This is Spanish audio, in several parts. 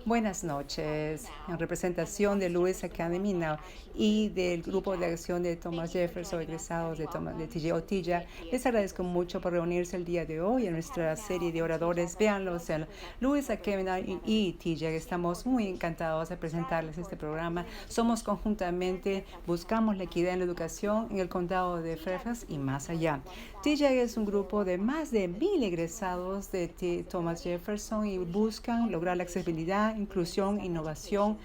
Buenas noches. En representación de Lewis Academy Now y del Grupo de Acción de Thomas Jefferson, egresados de TJ Otilla, les agradezco mucho por reunirse el día de hoy en nuestra serie de oradores. Véanlos en Lewis Academy Now y TJ. Estamos muy encantados de presentarles este programa. Somos conjuntamente, buscamos la equidad en la educación en el condado de Fairfax y más allá. TJ es un grupo de más de 1,000 egresados de Thomas Jefferson y buscan lograr la accesibilidad, inclusión, innovación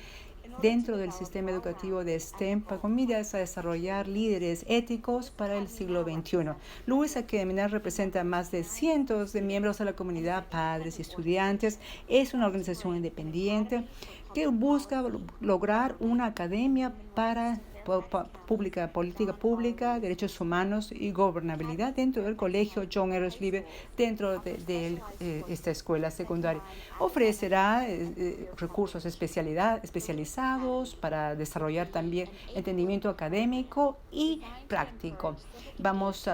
dentro del sistema educativo de STEM con miras a desarrollar líderes éticos para el siglo XXI. Lewis Academy representa a más de cientos de miembros de la comunidad, padres y estudiantes. Es una organización independiente que busca lograr una academia para política pública, derechos humanos y gobernabilidad dentro del colegio John R. Libre, dentro de esta escuela secundaria. Ofrecerá recursos especializados para desarrollar también entendimiento académico y práctico.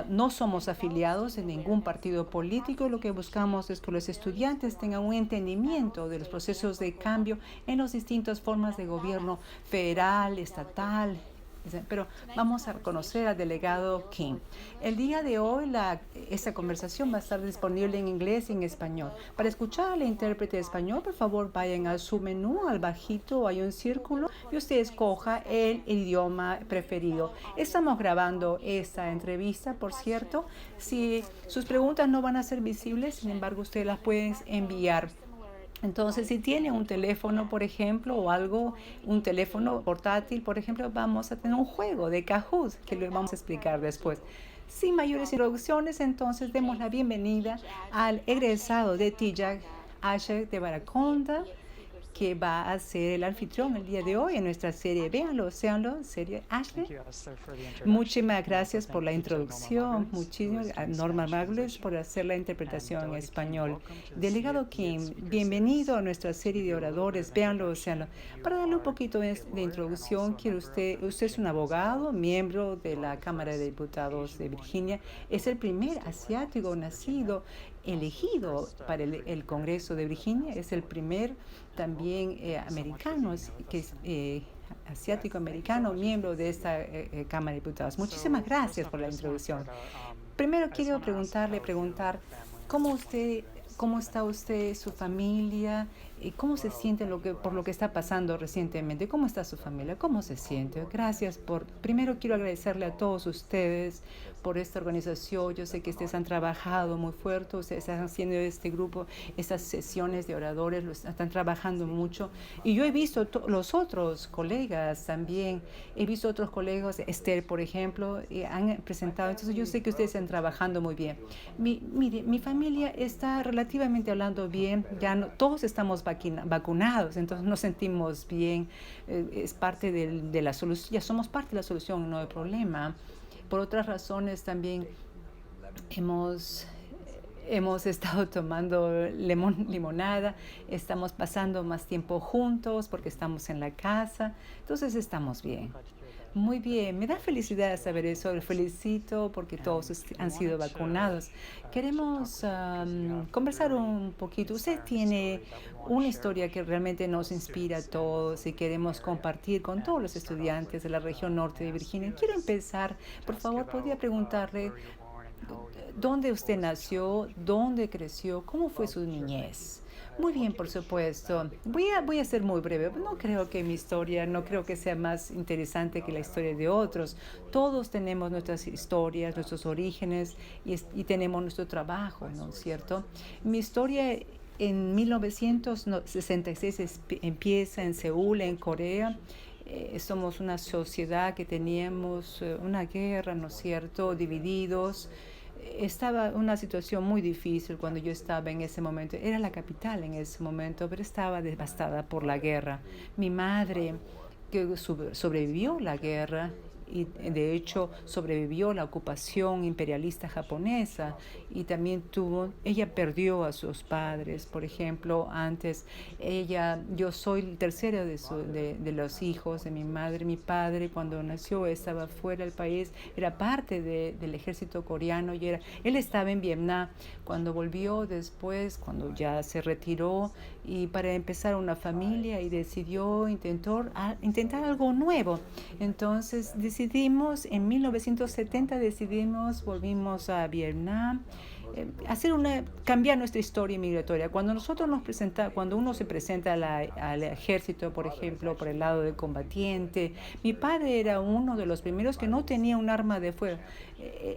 No somos afiliados en ningún partido político. Lo que buscamos es que los estudiantes tengan un entendimiento de los procesos de cambio en las distintas formas de gobierno federal, estatal. Pero vamos a conocer al delegado King. El día de hoy esta conversación va a estar disponible en inglés y en español. Para escuchar al intérprete de español, por favor vayan a su menú, al bajito hay un círculo y usted escoja el idioma preferido. Estamos grabando esta entrevista, por cierto. Si sus preguntas no van a ser visibles, sin embargo, usted las pueden enviar. Entonces, si tiene un teléfono, por ejemplo, o algo, un teléfono portátil, por ejemplo, vamos a tener un juego de Kahoot que lo vamos a explicar después. Sin mayores introducciones, entonces demos la bienvenida al egresado de TIJAC, Asher de Baraconda, que va a ser el anfitrión el día de hoy en nuestra serie. Véanlo, séanlo, serie Ashley. Muchísimas gracias por la introducción. Muchísimas a Norma Magles por hacer la interpretación en español. Delegado Kim, bienvenido a nuestra serie de oradores. Véanlo, séanlo. Para darle un poquito de introducción, usted es un abogado, miembro de la Cámara de Diputados de Virginia. Es el primer asiático nacido elegido para el Congreso de Virginia. Es el primer también americano que es asiático-americano, miembro de esta Cámara de Diputados. Muchísimas gracias por la introducción. Primero quiero preguntar cómo está usted, su familia, y cómo se siente por lo que está pasando recientemente. ¿Cómo está su familia? ¿Cómo se siente? Primero quiero agradecerle a todos ustedes por esta organización. Yo sé que ustedes han trabajado muy fuerte, ustedes están haciendo este grupo, estas sesiones de oradores, están trabajando mucho. Y yo he visto los otros colegas también, he visto otros colegas, Esther, por ejemplo, han presentado. Entonces yo sé que ustedes están trabajando muy bien. Mire, mi familia está relativamente hablando bien, todos estamos vacunados, entonces nos sentimos bien, es parte de la solución, ya somos parte de la solución, no hay problema. Por otras razones también hemos estado tomando limonada, estamos pasando más tiempo juntos porque estamos en la casa, entonces estamos bien. Muy bien, me da felicidad saber eso, lo felicito porque todos han sido vacunados. Queremos conversar un poquito. Usted tiene una historia que realmente nos inspira a todos y queremos compartir con todos los estudiantes de la región norte de Virginia. Quiero empezar, por favor, podría preguntarle dónde usted nació, dónde creció, cómo fue su niñez. Muy bien, por supuesto. Voy a ser muy breve. No creo que mi historia, no creo que sea más interesante que la historia de otros. Todos tenemos nuestras historias, nuestros orígenes y tenemos nuestro trabajo, ¿no es cierto? Mi historia en 1966 empieza en Seúl, en Corea. Somos una sociedad que teníamos una guerra, ¿no es cierto?, divididos. Estaba una situación muy difícil cuando yo estaba en ese momento. Era la capital en ese momento, pero estaba devastada por la guerra. Mi madre, que sobrevivió la guerra, y de hecho sobrevivió la ocupación imperialista japonesa y también ella perdió a sus padres, por ejemplo, antes yo soy el tercero de los hijos de mi madre. Mi padre cuando nació estaba fuera del país, era parte del ejército coreano y él estaba en Vietnam. Cuando volvió después, cuando ya se retiró y para empezar una familia y decidió intentar algo nuevo. Entonces en 1970 volvimos a Vietnam, cambiar nuestra historia migratoria. Cuando uno se presenta al ejército, por ejemplo, por el lado del combatiente, mi padre era uno de los primeros que no tenía un arma de fuego.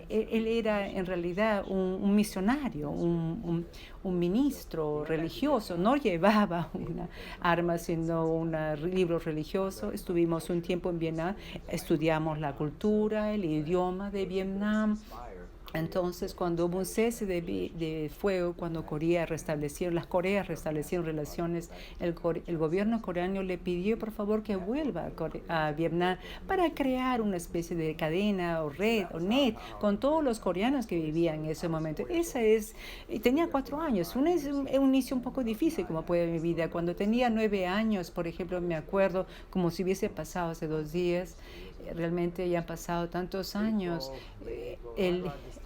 Él era en realidad un misionario, un ministro religioso, no llevaba una arma, sino un libro religioso. Estuvimos un tiempo en Vietnam, estudiamos la cultura, el idioma de Vietnam. Entonces, cuando hubo un cese de fuego, cuando las Coreas restablecieron relaciones, el gobierno coreano le pidió por favor que vuelva a Vietnam para crear una especie de cadena o red o net con todos los coreanos que vivían en ese momento. Tenía 4 años, un inicio un poco difícil como fue mi vida. Cuando tenía 9 años, por ejemplo, me acuerdo como si hubiese pasado hace 2 días. Realmente ya han pasado tantos años.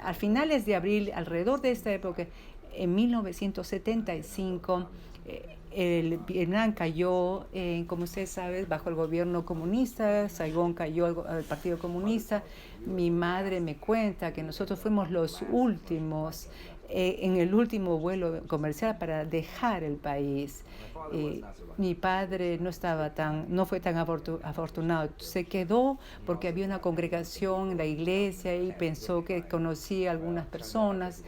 A finales de abril, alrededor de esta época, en 1975, el Vietnam cayó, como usted sabe, bajo el gobierno comunista. Saigón cayó al Partido Comunista. Mi madre me cuenta que nosotros fuimos los últimos en el último vuelo comercial para dejar el país. Mi padre no fue tan afortunado. Se quedó porque había una congregación en la iglesia y pensó que conocía a algunas personas.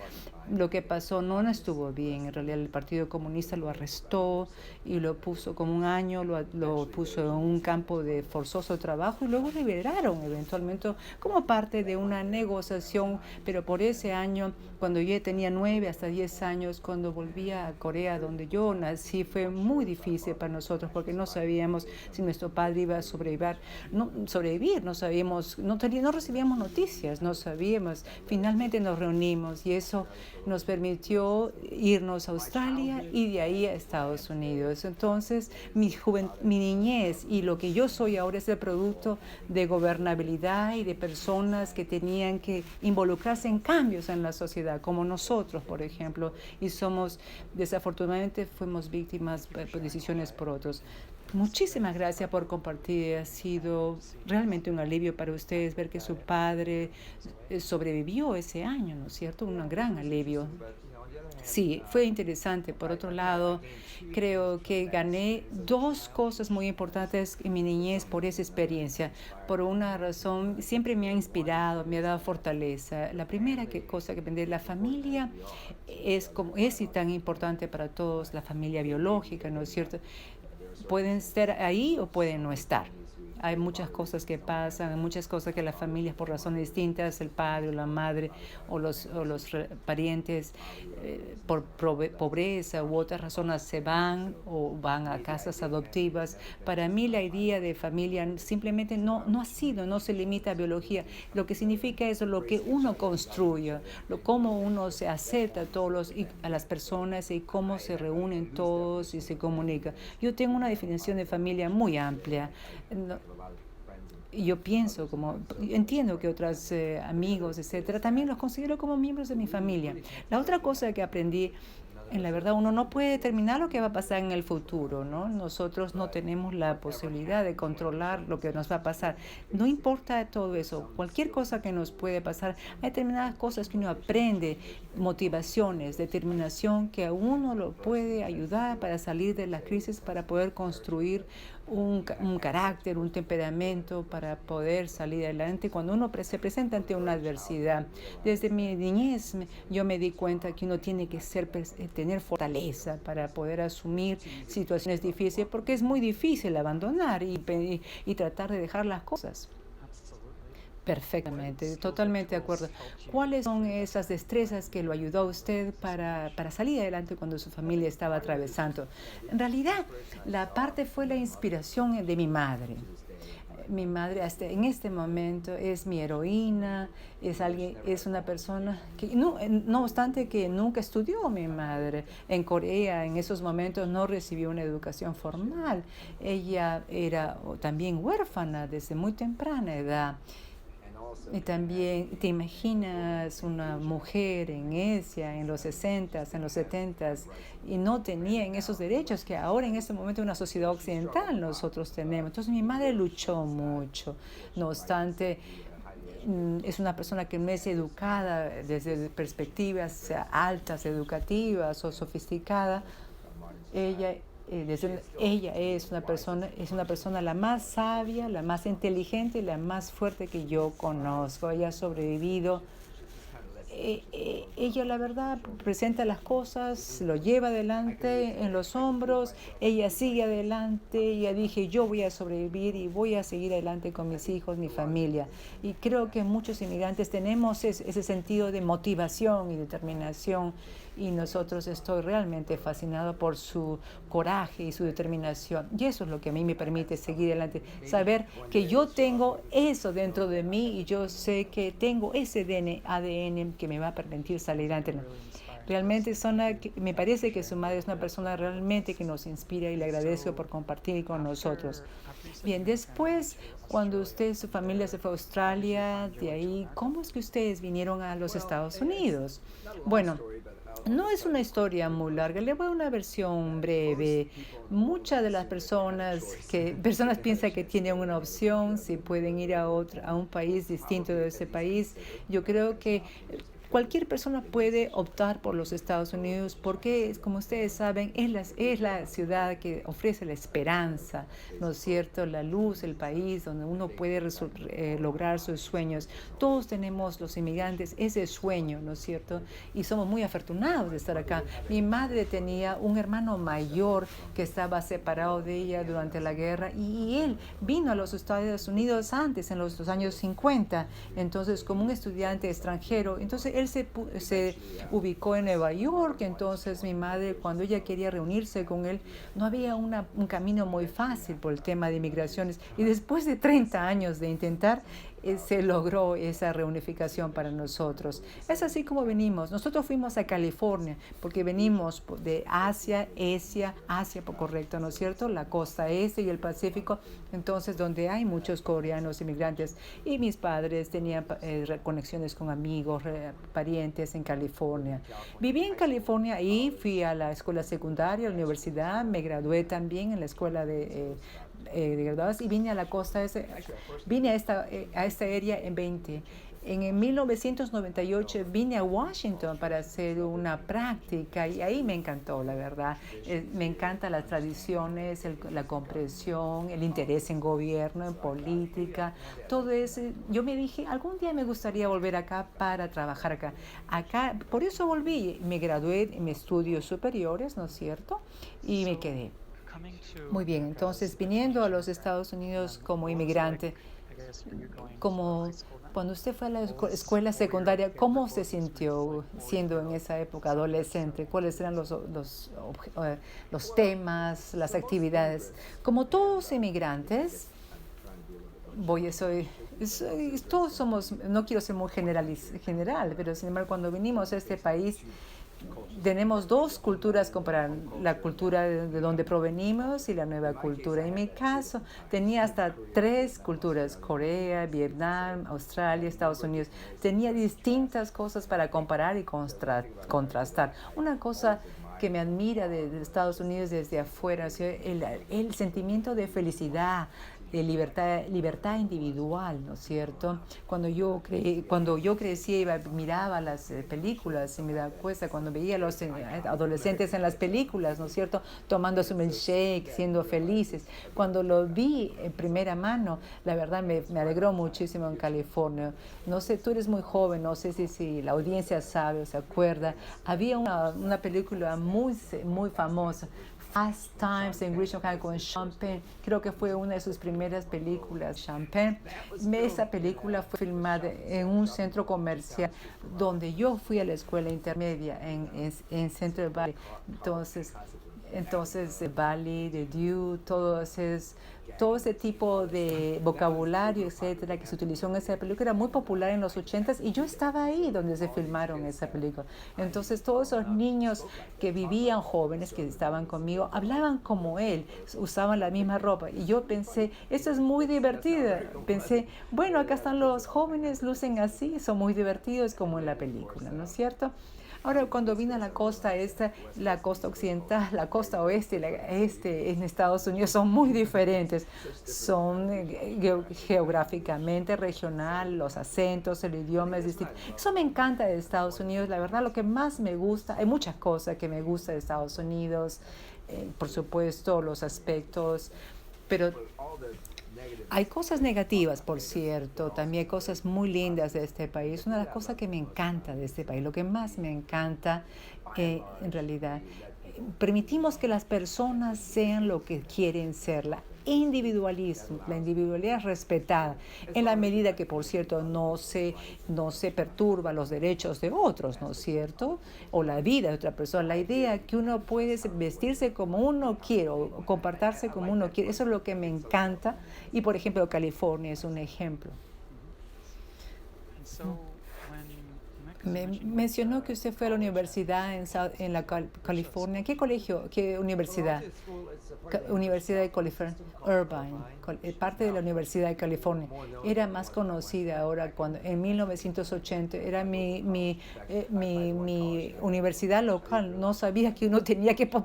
Lo que pasó no estuvo bien. En realidad el Partido Comunista lo arrestó y lo puso como un año, lo puso en un campo de forzoso trabajo y luego liberaron eventualmente como parte de una negociación. Pero por ese año, cuando yo tenía 9 hasta 10 años, cuando volví a Corea, donde yo nací, fue muy difícil para nosotros porque no sabíamos si nuestro padre iba a sobrevivir, no sabíamos, no recibíamos noticias, no sabíamos. Finalmente nos reunimos y eso nos permitió irnos a Australia y de ahí a Estados Unidos. Entonces, mi niñez y lo que yo soy ahora es el producto de gobernabilidad y de personas que tenían que involucrarse en cambios en la sociedad, como nosotros, por ejemplo, y desafortunadamente, fuimos víctimas por decisiones por otros. Muchísimas gracias por compartir. Ha sido realmente un alivio para ustedes ver que su padre sobrevivió ese año, ¿no es cierto? Un gran alivio. Sí, fue interesante. Por otro lado, creo que gané 2 cosas muy importantes en mi niñez por esa experiencia. Por una razón, siempre me ha inspirado, me ha dado fortaleza. La primera cosa que aprendí, la familia es y tan importante para todos, la familia biológica, ¿no es cierto? Pueden estar ahí o pueden no estar. Hay muchas cosas que pasan, muchas cosas que las familias por razones distintas, el padre o la madre o los parientes por pobreza u otras razones se van o van a casas adoptivas. Para mí la idea de familia simplemente no se limita a biología. Lo que significa es lo que uno construye, cómo uno se acepta a las personas y cómo se reúnen todos y se comunican. Yo tengo una definición de familia muy amplia. Yo entiendo que otros amigos, etcétera, también los considero como miembros de mi familia. La otra cosa que aprendí, en la verdad, uno no puede determinar lo que va a pasar en el futuro, ¿no? Nosotros no tenemos la posibilidad de controlar lo que nos va a pasar. No importa todo eso, cualquier cosa que nos puede pasar, hay determinadas cosas que uno aprende, motivaciones, determinación, que a uno lo puede ayudar para salir de la crisis, para poder construir un carácter, un temperamento para poder salir adelante cuando uno se presenta ante una adversidad. Desde mi niñez yo me di cuenta que uno tiene que tener fortaleza para poder asumir situaciones difíciles, porque es muy difícil abandonar y tratar de dejar las cosas. Perfectamente, totalmente de acuerdo. ¿Cuáles son esas destrezas que lo ayudó a usted para salir adelante cuando su familia estaba atravesando? En realidad, la parte fue la inspiración de mi madre. Mi madre hasta en este momento es mi heroína, es una persona que, no obstante que nunca estudió mi madre. En Corea, en esos momentos, no recibió una educación formal. Ella era también huérfana desde muy temprana edad. Y también, ¿te imaginas una mujer en Asia en los 60s, en los 70s, y no tenían esos derechos que ahora en este momento en una sociedad occidental nosotros tenemos? Entonces mi madre luchó mucho. No obstante, es una persona que no es educada desde perspectivas altas, educativas o sofisticada. Ella, ella es una persona la más sabia, la más inteligente y la más fuerte que yo conozco. Ella ha sobrevivido. Ella, la verdad, presenta las cosas, lo lleva adelante en los hombros, ella sigue adelante, ella dije, yo voy a sobrevivir y voy a seguir adelante con mis hijos, mi familia. Y creo que muchos inmigrantes tenemos ese sentido de motivación y determinación, y nosotros estoy realmente fascinado por su coraje y su determinación. Y eso es lo que a mí me permite seguir adelante, saber que yo tengo eso dentro de mí y yo sé que tengo ese ADN que me va a permitir salir adelante. Realmente me parece que su madre es una persona realmente que nos inspira y le agradezco por compartir con nosotros. Bien, después, cuando usted y su familia se fue a Australia, de ahí, ¿cómo es que ustedes vinieron a los Estados Unidos? Bueno, no es una historia muy larga, le voy a dar una versión breve. Muchas de las personas piensan que tienen una opción, si pueden ir a un país distinto de ese país. Yo creo que cualquier persona puede optar por los Estados Unidos porque, como ustedes saben, es la ciudad que ofrece la esperanza, ¿no es cierto? La luz, el país donde uno puede lograr sus sueños. Todos tenemos, los inmigrantes, ese sueño, ¿no es cierto? Y somos muy afortunados de estar acá. Mi madre tenía un hermano mayor que estaba separado de ella durante la guerra y él vino a los Estados Unidos antes, en los años 50, entonces como un estudiante extranjero. Entonces él se ubicó en Nueva York. Entonces mi madre, cuando ella quería reunirse con él, no había un camino muy fácil por el tema de inmigraciones. Y después de 30 años de intentar, se logró esa reunificación para nosotros. Es así como venimos. Nosotros fuimos a California porque venimos de Asia por correcto, ¿no es cierto? La costa este y el Pacífico, entonces donde hay muchos coreanos inmigrantes. Y mis padres tenían conexiones con amigos, parientes en California. Viví en California y fui a la escuela secundaria, a la universidad, me gradué también en la escuela de graduados y vine a la costa, vine a esta área en 1998 vine a Washington para hacer una práctica y ahí me encantó, la verdad. Me encantan las tradiciones, la comprensión, el interés en gobierno, en política, todo eso. Yo me dije, algún día me gustaría volver acá para trabajar acá. Por eso volví, me gradué en mis estudios superiores, ¿no es cierto? Y me quedé. Muy bien, entonces viniendo a los Estados Unidos como inmigrante, como cuando usted fue a la escuela secundaria, ¿cómo se sintió siendo en esa época adolescente? ¿Cuáles eran los temas, las actividades? Como todos inmigrantes, todos somos, no quiero ser muy general, pero sin embargo cuando vinimos a este país, tenemos dos culturas comparar, la cultura de donde provenimos y la nueva cultura. En mi caso, tenía hasta 3 culturas, Corea, Vietnam, Australia, Estados Unidos. Tenía distintas cosas para comparar y contrastar. Una cosa que me admira de Estados Unidos desde afuera, el sentimiento de felicidad, de libertad individual, ¿no es cierto? Cuando yo crecí, miraba las películas y me daba cuenta cuando veía a los adolescentes en las películas, ¿no es cierto? Tomando su milkshake, siendo felices. Cuando lo vi en primera mano, la verdad me alegró muchísimo en California. No sé, tú eres muy joven, no sé si la audiencia sabe o se acuerda. Había una película muy famosa, Fast Times en Grisham con Sean Penn. Creo que fue una de sus primeras películas, Sean Penn. Esa película fue filmada en un centro comercial donde yo fui a la escuela intermedia en Central Valley. Entonces, Entonces, de Bali, de Dew, todo ese tipo de vocabulario, etcétera, que se utilizó en esa película era muy popular en los 80s y yo estaba ahí donde se filmaron esa película. Entonces, todos esos niños que vivían jóvenes, que estaban conmigo, hablaban como él, usaban la misma ropa. Y yo pensé, esto es muy divertido. Pensé, bueno, acá están los jóvenes, lucen así, son muy divertidos como en la película, ¿no es cierto? Ahora, cuando vine a la costa esta, la costa occidental, la costa oeste y la este en Estados Unidos son muy diferentes. Son geográficamente regional, los acentos, el idioma es distinto. Eso me encanta de Estados Unidos. La verdad, lo que más me gusta, hay muchas cosas que me gusta de Estados Unidos, por supuesto, los aspectos, pero hay cosas negativas, por cierto, también hay cosas muy lindas de este país. Una de las cosas que me encanta de este país, lo que más me encanta, en realidad, permitimos que las personas sean lo que quieren ser. Individualismo, la individualidad es respetada en la medida que, por cierto, no se perturba los derechos de otros, ¿no es cierto? O la vida de otra persona. La idea que uno puede vestirse como uno quiere o comportarse como uno quiere, eso es lo que me encanta. Y, por ejemplo, California es un ejemplo. Me mencionó que usted fue a la universidad en la California. ¿Qué colegio? ¿Qué universidad? Universidad de California, Irvine, parte de la Universidad de California. Era más conocida ahora cuando en 1980 era mi universidad local. No sabía que uno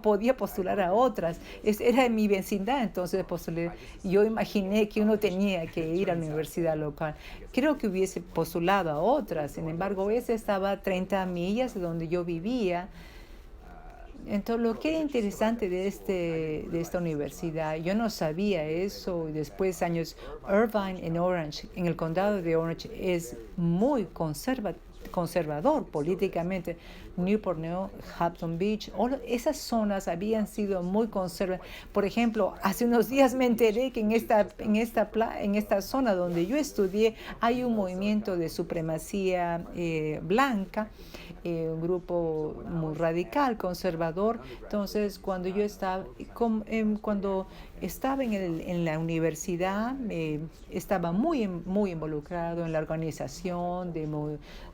podía postular a otras. Era en mi vecindad, entonces postulé. Yo imaginé que uno tenía que ir a la universidad local. Creo que hubiese postulado a otras, sin embargo, esa estaba a 30 millas de donde yo vivía. Entonces, lo que era interesante de esta universidad, yo no sabía eso, y después años, Irvine en Orange, en el condado de Orange, es muy conservador políticamente. Newport News, Hampton Beach, esas zonas habían sido muy conservadoras. Por ejemplo, hace unos días me enteré que en esta zona donde yo estudié hay un movimiento de supremacía blanca, un grupo muy radical, conservador. Entonces, cuando estaba en la universidad, estaba muy involucrado en la organización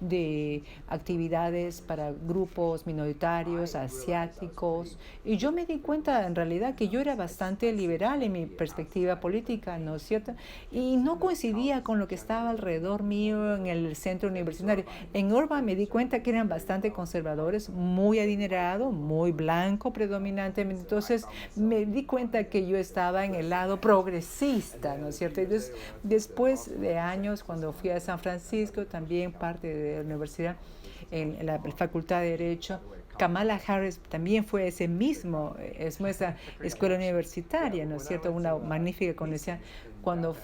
de actividades para grupos minoritarios, asiáticos. Y yo me di cuenta en realidad que yo era bastante liberal en mi perspectiva política, ¿no es cierto? Y no coincidía con lo que estaba alrededor mío en el centro universitario. En Urban me di cuenta que eran bastante conservadores, muy adinerados, muy blanco predominantemente. Entonces me di cuenta que yo estaba en el lado progresista, ¿no es cierto? Entonces, después de años, cuando fui a San Francisco, también parte de la universidad, en la Facultad de Derecho, Kamala Harris también fue es nuestra escuela universitaria, ¿no es cierto? Una magnífica conexión. Cuando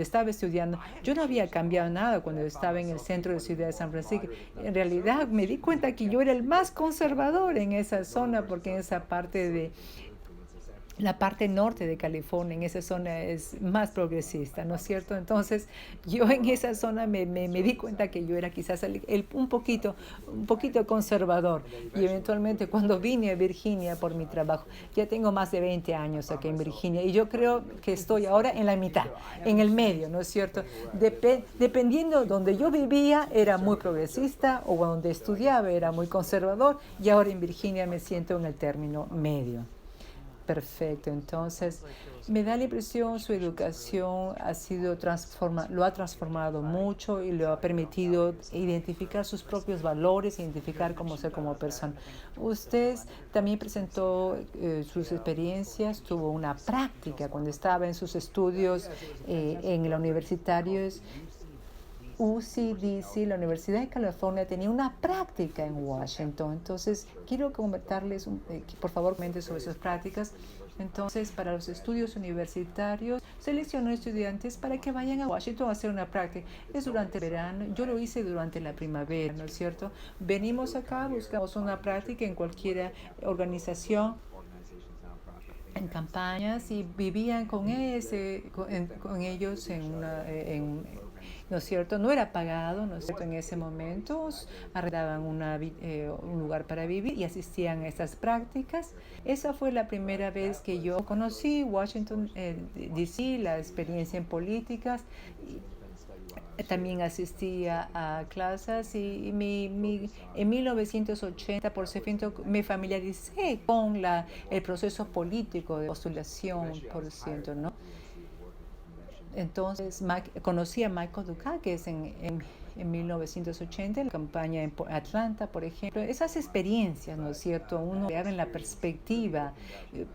estaba estudiando, yo no había cambiado nada cuando estaba en el centro de Ciudad de San Francisco. En realidad me di cuenta que yo era el más conservador en esa zona, porque en esa parte de la parte norte de California, en esa zona es más progresista, ¿no es cierto? Entonces, yo en esa zona me di cuenta que yo era quizás un poquito conservador. Y eventualmente cuando vine a Virginia por mi trabajo, ya tengo más de 20 años aquí en Virginia, y yo creo que estoy ahora en la mitad, en el medio, ¿no es cierto? Dependiendo donde yo vivía, era muy progresista, o donde estudiaba era muy conservador, y ahora en Virginia me siento en el término medio. Perfecto, entonces me da la impresión su educación lo ha transformado mucho y le ha permitido identificar sus propios valores, identificar cómo ser como persona. Usted también presentó sus experiencias, tuvo una práctica cuando estaba en sus estudios en la universitaria. UCDC, la Universidad de California, tenía una práctica en Washington. Entonces, quiero comentarles, por favor, sobre sus prácticas. Entonces, para los estudios universitarios, seleccionó estudiantes para que vayan a Washington a hacer una práctica. Es durante el verano, yo lo hice durante la primavera, ¿no es cierto? Venimos acá, buscamos una práctica en cualquier organización, en campañas, y vivían con ellos ¿no es cierto? No era pagado, ¿no es cierto? En ese momento arrendaban un lugar para vivir y asistían a estas prácticas. Esa fue la primera vez que yo conocí Washington, D.C., la experiencia en políticas. También asistía a clases y en 1980, por cierto, me familiaricé con el proceso político de postulación, por cierto, ¿no? Entonces conocí a Michael Dukakis en 1980, en la campaña en Atlanta, por ejemplo. Esas experiencias, ¿no es cierto? Uno le abre la perspectiva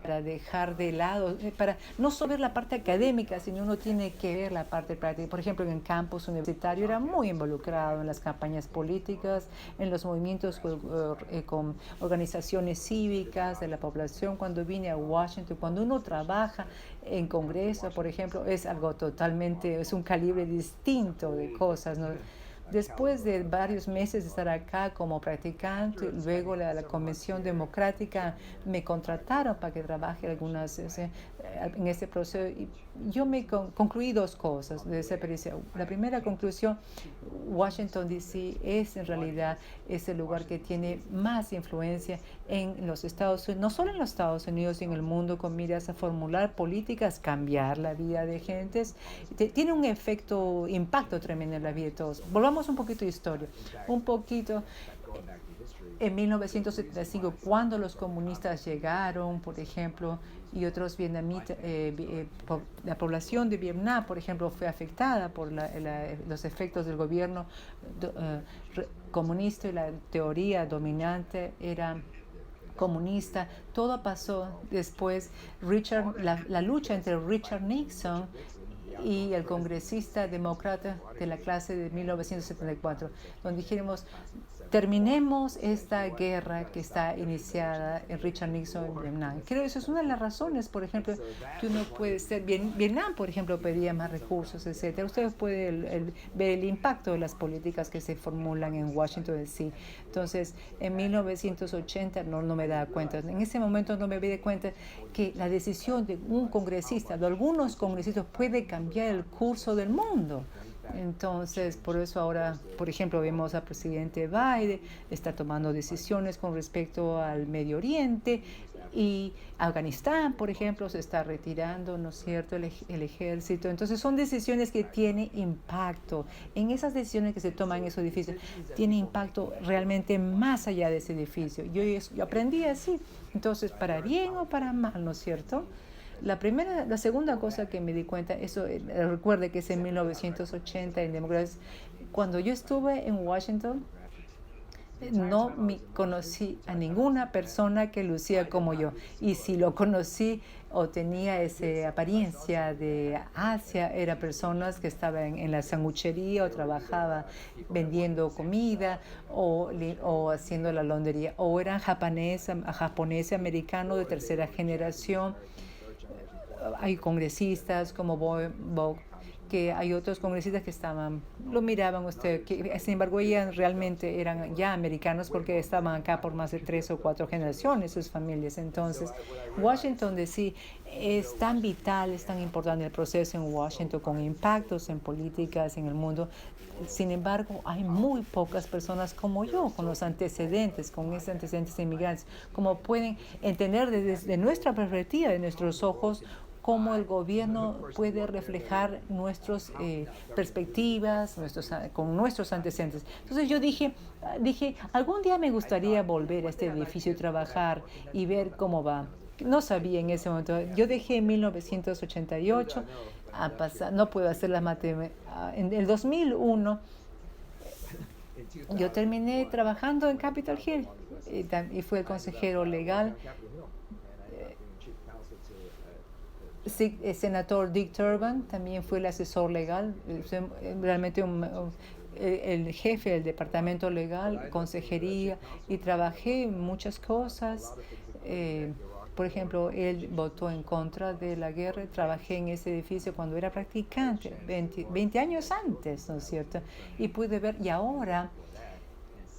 para dejar de lado, para no solo ver la parte académica, sino uno tiene que ver la parte práctica. Por ejemplo, en el campus universitario era muy involucrado en las campañas políticas, en los movimientos con organizaciones cívicas de la población. Cuando vine a Washington, cuando uno trabaja en Congreso, por ejemplo, es algo totalmente, es un calibre distinto de cosas, ¿no? Después de varios meses de estar acá como practicante, luego la Convención Democrática me contrataron para que trabaje en este proceso. Y yo concluí dos cosas de esa experiencia. La primera conclusión, Washington, D.C. es en realidad el lugar que tiene más influencia en los Estados Unidos, no solo en los Estados Unidos y en el mundo, con miras a formular políticas, cambiar la vida de gentes. Tiene un impacto tremendo en la vida de todos. Volvamos un poquito de historia, un poquito. En 1975, cuando los comunistas llegaron, por ejemplo, y otros vietnamitas, la población de Vietnam, por ejemplo, fue afectada por los efectos del gobierno comunista, y la teoría dominante era comunista. Todo pasó después. La lucha entre Richard Nixon y el congresista demócrata de la clase de 1974, donde dijimos, terminemos esta guerra que está iniciada en Richard Nixon en Vietnam. Creo que eso es una de las razones, por ejemplo, que uno puede ser, Vietnam, por ejemplo, pedía más recursos, etcétera. Ustedes pueden ver el impacto de las políticas que se formulan en Washington, D.C. Entonces, en 1980 no me daba cuenta. En ese momento no me di cuenta que la decisión de un congresista, de algunos congresistas, puede cambiar el curso del mundo. Entonces, por eso ahora, por ejemplo, vemos al presidente Biden, está tomando decisiones con respecto al Medio Oriente, y Afganistán, por ejemplo, se está retirando, ¿no es cierto?, el ejército. Entonces, son decisiones que tienen impacto. En esas decisiones que se toman en esos edificios, tiene impacto realmente más allá de ese edificio. Yo aprendí así. Entonces, para bien o para mal, ¿no es cierto? La segunda cosa que me di cuenta, eso recuerde que es en 1980 en democracia, cuando yo estuve en Washington, no conocí a ninguna persona que lucía como yo. Y si lo conocí o tenía esa apariencia de Asia, eran personas que estaban en la sanguchería o trabajaba vendiendo comida o haciendo la lavandería, o eran japoneses americanos de tercera generación. Hay congresistas como Bob, que hay otros congresistas que lo miraban usted, que sin embargo ellos realmente eran ya americanos porque estaban acá por más de 3 o 4 generaciones, sus familias. Entonces, Washington D.C. es tan vital, es tan importante el proceso en Washington, con impactos en políticas en el mundo. Sin embargo, hay muy pocas personas como yo, con los antecedentes, con esos antecedentes inmigrantes, como pueden entender desde nuestra perspectiva, de nuestros ojos, cómo el gobierno puede reflejar nuestras perspectivas, con nuestros antecedentes. Entonces yo dije, algún día me gustaría volver a este edificio y trabajar y ver cómo va. No sabía en ese momento. Yo dejé en 1988 a pasar, no puedo hacer las matemáticas. En el 2001 yo terminé trabajando en Capitol Hill y fui el consejero legal. Sí, el senador Dick Durbin también fue el asesor legal, realmente el jefe del departamento legal, consejería, y trabajé en muchas cosas. Por ejemplo, él votó en contra de la guerra. Trabajé en ese edificio cuando era practicante, 20 años antes, ¿no es cierto? Y pude ver, y ahora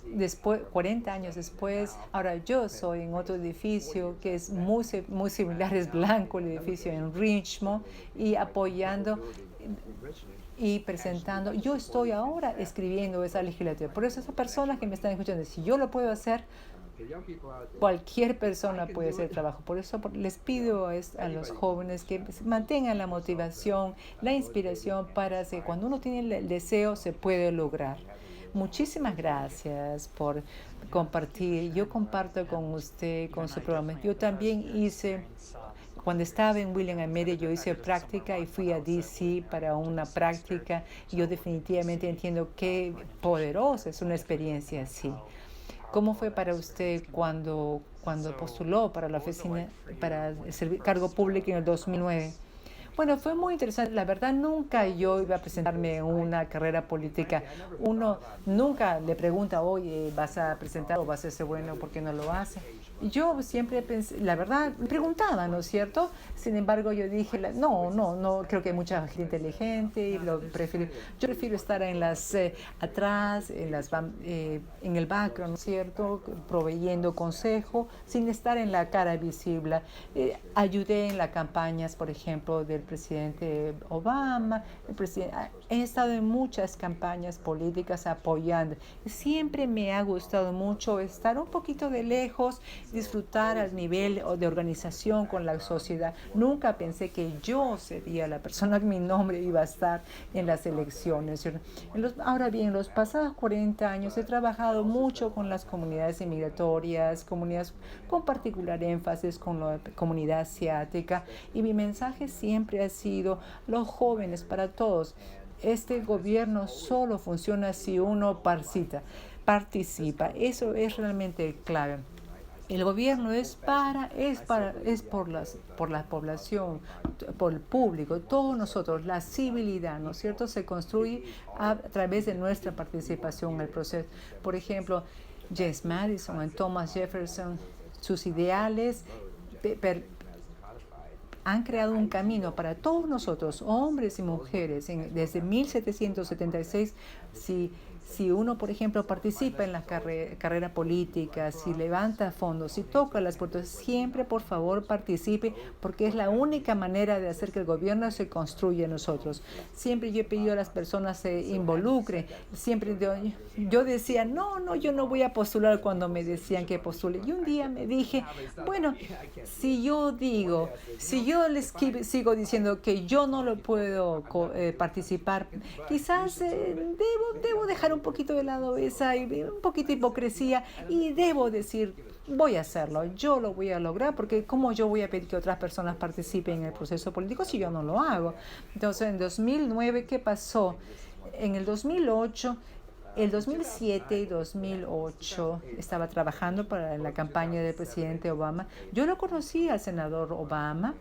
después, 40 años después, ahora yo soy en otro edificio que es muy similar, es blanco el edificio en Richmond, y apoyando y presentando. Yo estoy ahora escribiendo esa legislatura. Por eso esas personas que me están escuchando, si yo lo puedo hacer, cualquier persona puede hacer el trabajo. Por eso les pido a los jóvenes que mantengan la motivación, la inspiración para que cuando uno tiene el deseo se puede lograr. Muchísimas gracias por compartir. Yo comparto con usted, con su programa. Yo también cuando estaba en William & Mary, yo hice práctica y fui a DC para una práctica. Yo definitivamente entiendo qué poderosa es una experiencia así. ¿Cómo fue para usted cuando postuló para la oficina, para el cargo público en el 2009? Bueno, fue muy interesante. La verdad, nunca yo iba a presentarme en una carrera política. Uno nunca le pregunta, oye, ¿vas a presentar o vas a ser bueno? ¿Por qué no lo hace? Y yo siempre pensé, la verdad, me preguntaba, ¿no es cierto? Sin embargo, yo dije, no, creo que hay mucha gente inteligente y yo prefiero estar atrás, en el background, ¿no es cierto? Proveyendo consejo, sin estar en la cara visible. Ayudé en las campañas, por ejemplo, del presidente Obama. He estado en muchas campañas políticas apoyando. Siempre me ha gustado mucho estar un poquito de lejos, disfrutar al nivel de organización con la sociedad. Nunca pensé que yo sería la persona que mi nombre iba a estar en las elecciones. Ahora bien, en los pasados 40 años he trabajado mucho con las comunidades inmigratorias, comunidades con particular énfasis con la comunidad asiática, y mi mensaje siempre ha sido: los jóvenes, para todos, este gobierno solo funciona si uno participa. Eso es realmente clave. El gobierno es por la población, por el público, todos nosotros. La civilidad, ¿no es cierto?, se construye a través de nuestra participación en el proceso. Por ejemplo, James Madison y Thomas Jefferson, sus ideales han creado un camino para todos nosotros, hombres y mujeres, desde 1776. Si uno, por ejemplo, participa en la carrera política, si levanta fondos, si toca las puertas, siempre, por favor, participe, porque es la única manera de hacer que el gobierno se construya en nosotros. Siempre yo he pedido a las personas se involucren. Siempre yo decía, no, yo no voy a postular cuando me decían que postule. Y un día me dije, bueno, si yo les sigo diciendo que yo no lo puedo participar, quizás debo dejar un poquito de lado un poquito de hipocresía, y debo decir, voy a hacerlo, yo lo voy a lograr, porque ¿cómo yo voy a pedir que otras personas participen en el proceso político si yo no lo hago? Entonces, en 2009, ¿qué pasó? En el 2008, el 2007 y 2008 estaba trabajando para la campaña del presidente Obama. Yo lo conocí al senador Obama.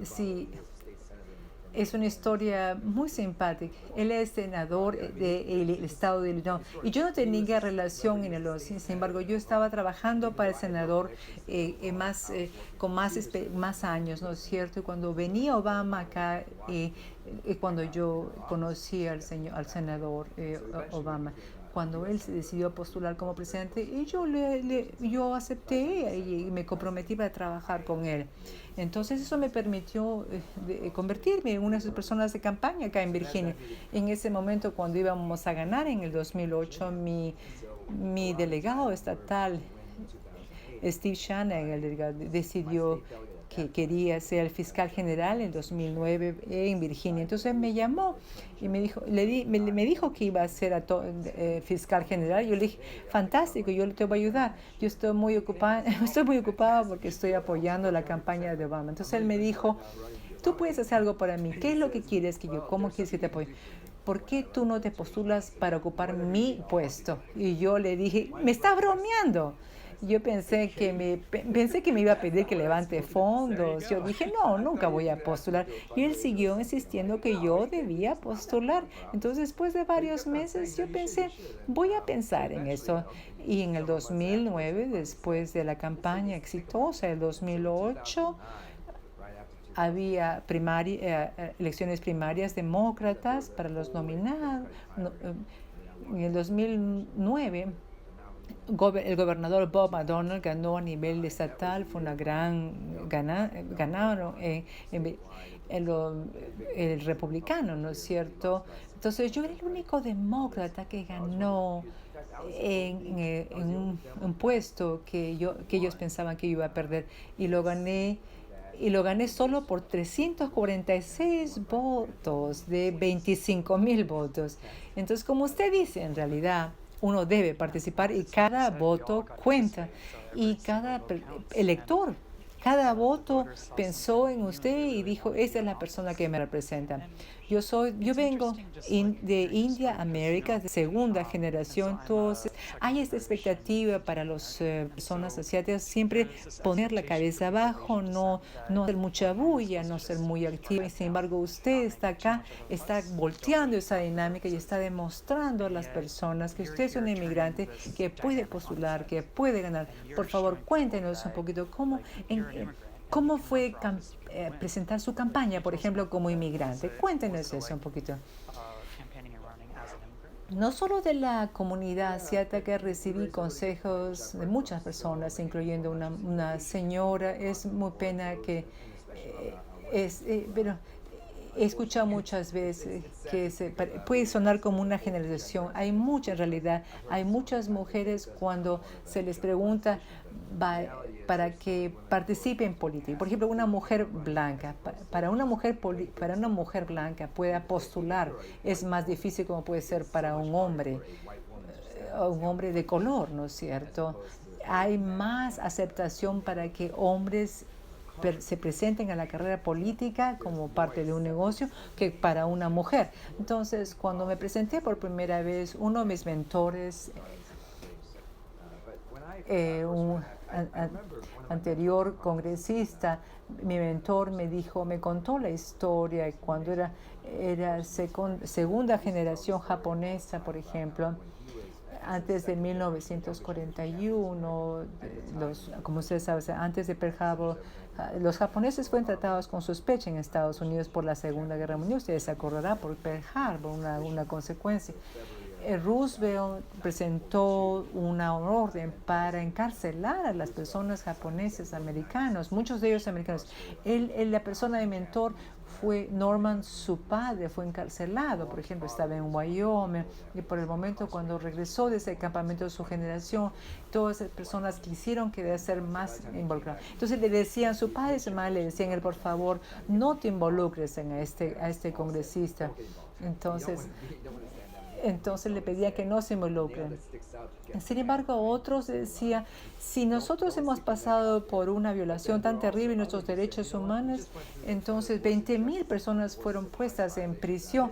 Sí, es una historia muy simpática. Él es senador del estado de Illinois y yo no tenía relación en Illinois. Sin embargo, yo estaba trabajando para el senador con más años, ¿no es cierto? Y cuando venía Obama acá, cuando yo conocí al senador Obama, cuando él se decidió postular como presidente, y yo acepté y me comprometí para trabajar con él. Entonces eso me permitió convertirme en una de sus personas de campaña acá en Virginia. En ese momento, cuando íbamos a ganar en el 2008, mi delegado estatal, Steve Shannon, el delegado, decidió que quería ser el fiscal general en 2009 en Virginia. Entonces me llamó y me dijo que iba a ser fiscal general. Yo le dije, fantástico, yo te voy a ayudar. Yo estoy muy ocupada porque estoy apoyando la campaña de Obama. Entonces él me dijo, tú puedes hacer algo para mí. ¿Qué es lo que quieres cómo quieres que te apoye? ¿Por qué tú no te postulas para ocupar mi puesto? Y yo le dije, me estás bromeando. Yo pensé que me iba a pedir que levante fondos. Yo dije, no, nunca voy a postular. Y él siguió insistiendo que yo debía postular. Entonces, después de varios meses, yo pensé, voy a pensar en eso. Y en el 2009, después de la campaña exitosa, el 2008, había elecciones primarias demócratas para los nominados. En el 2009, el gobernador Bob McDonnell ganó a nivel estatal, fue una ganaron el republicano, ¿no es cierto? Entonces yo era el único demócrata que ganó en un puesto que ellos pensaban que yo iba a perder, y lo gané. Y lo gané solo por 346 votos de 25,000 votos. Entonces, como usted dice, en realidad uno debe participar y cada voto cuenta. Y elector, cada voto pensó en usted y dijo, esta es la persona que me representa. Yo vengo de India, América, de segunda generación. Entonces, hay esta expectativa para las personas asiáticas, siempre poner la cabeza abajo, no hacer mucha bulla, no ser muy activa. Sin embargo, usted está acá, está volteando esa dinámica y está demostrando a las personas que usted es un inmigrante que puede postular, que puede ganar. Por favor, cuéntenos un poquito cómo fue presentar su campaña, por ejemplo, como inmigrante. Cuéntenos eso un poquito. No solo de la comunidad asiática, recibí consejos de muchas personas, incluyendo una señora. Es muy pena que pero he escuchado muchas veces que puede sonar como una generalización. En realidad, hay muchas mujeres cuando se les pregunta para que participen en política. Por ejemplo, una mujer blanca, para una mujer blanca pueda postular, es más difícil como puede ser para un hombre de color, ¿no es cierto? Hay más aceptación para que hombres se presenten a la carrera política como parte de un negocio que para una mujer. Entonces, cuando me presenté por primera vez, uno de mis mentores, un anterior congresista, mi mentor me contó la historia cuando era segunda generación japonesa, por ejemplo, antes de 1941, como ustedes saben, antes de Pearl Harbor, los japoneses fueron tratados con sospecha en Estados Unidos por la Segunda Guerra Mundial. Ustedes se acordarán por Pearl Harbor, una consecuencia. Roosevelt presentó una orden para encarcelar a las personas japoneses americanos, muchos de ellos americanos. La persona de mentor fue Norman, su padre, fue encarcelado, por ejemplo, estaba en Wyoming, y por el momento cuando regresó de ese campamento de su generación, todas esas personas quisieron ser más involucradas. Entonces le decían, su padre y su madre le decían, por favor, no te involucres a este congresista. Entonces le pedía que no se involucren. Sin embargo, otros decían, si nosotros hemos pasado por una violación tan terrible de nuestros derechos humanos, entonces 20,000 personas fueron puestas en prisión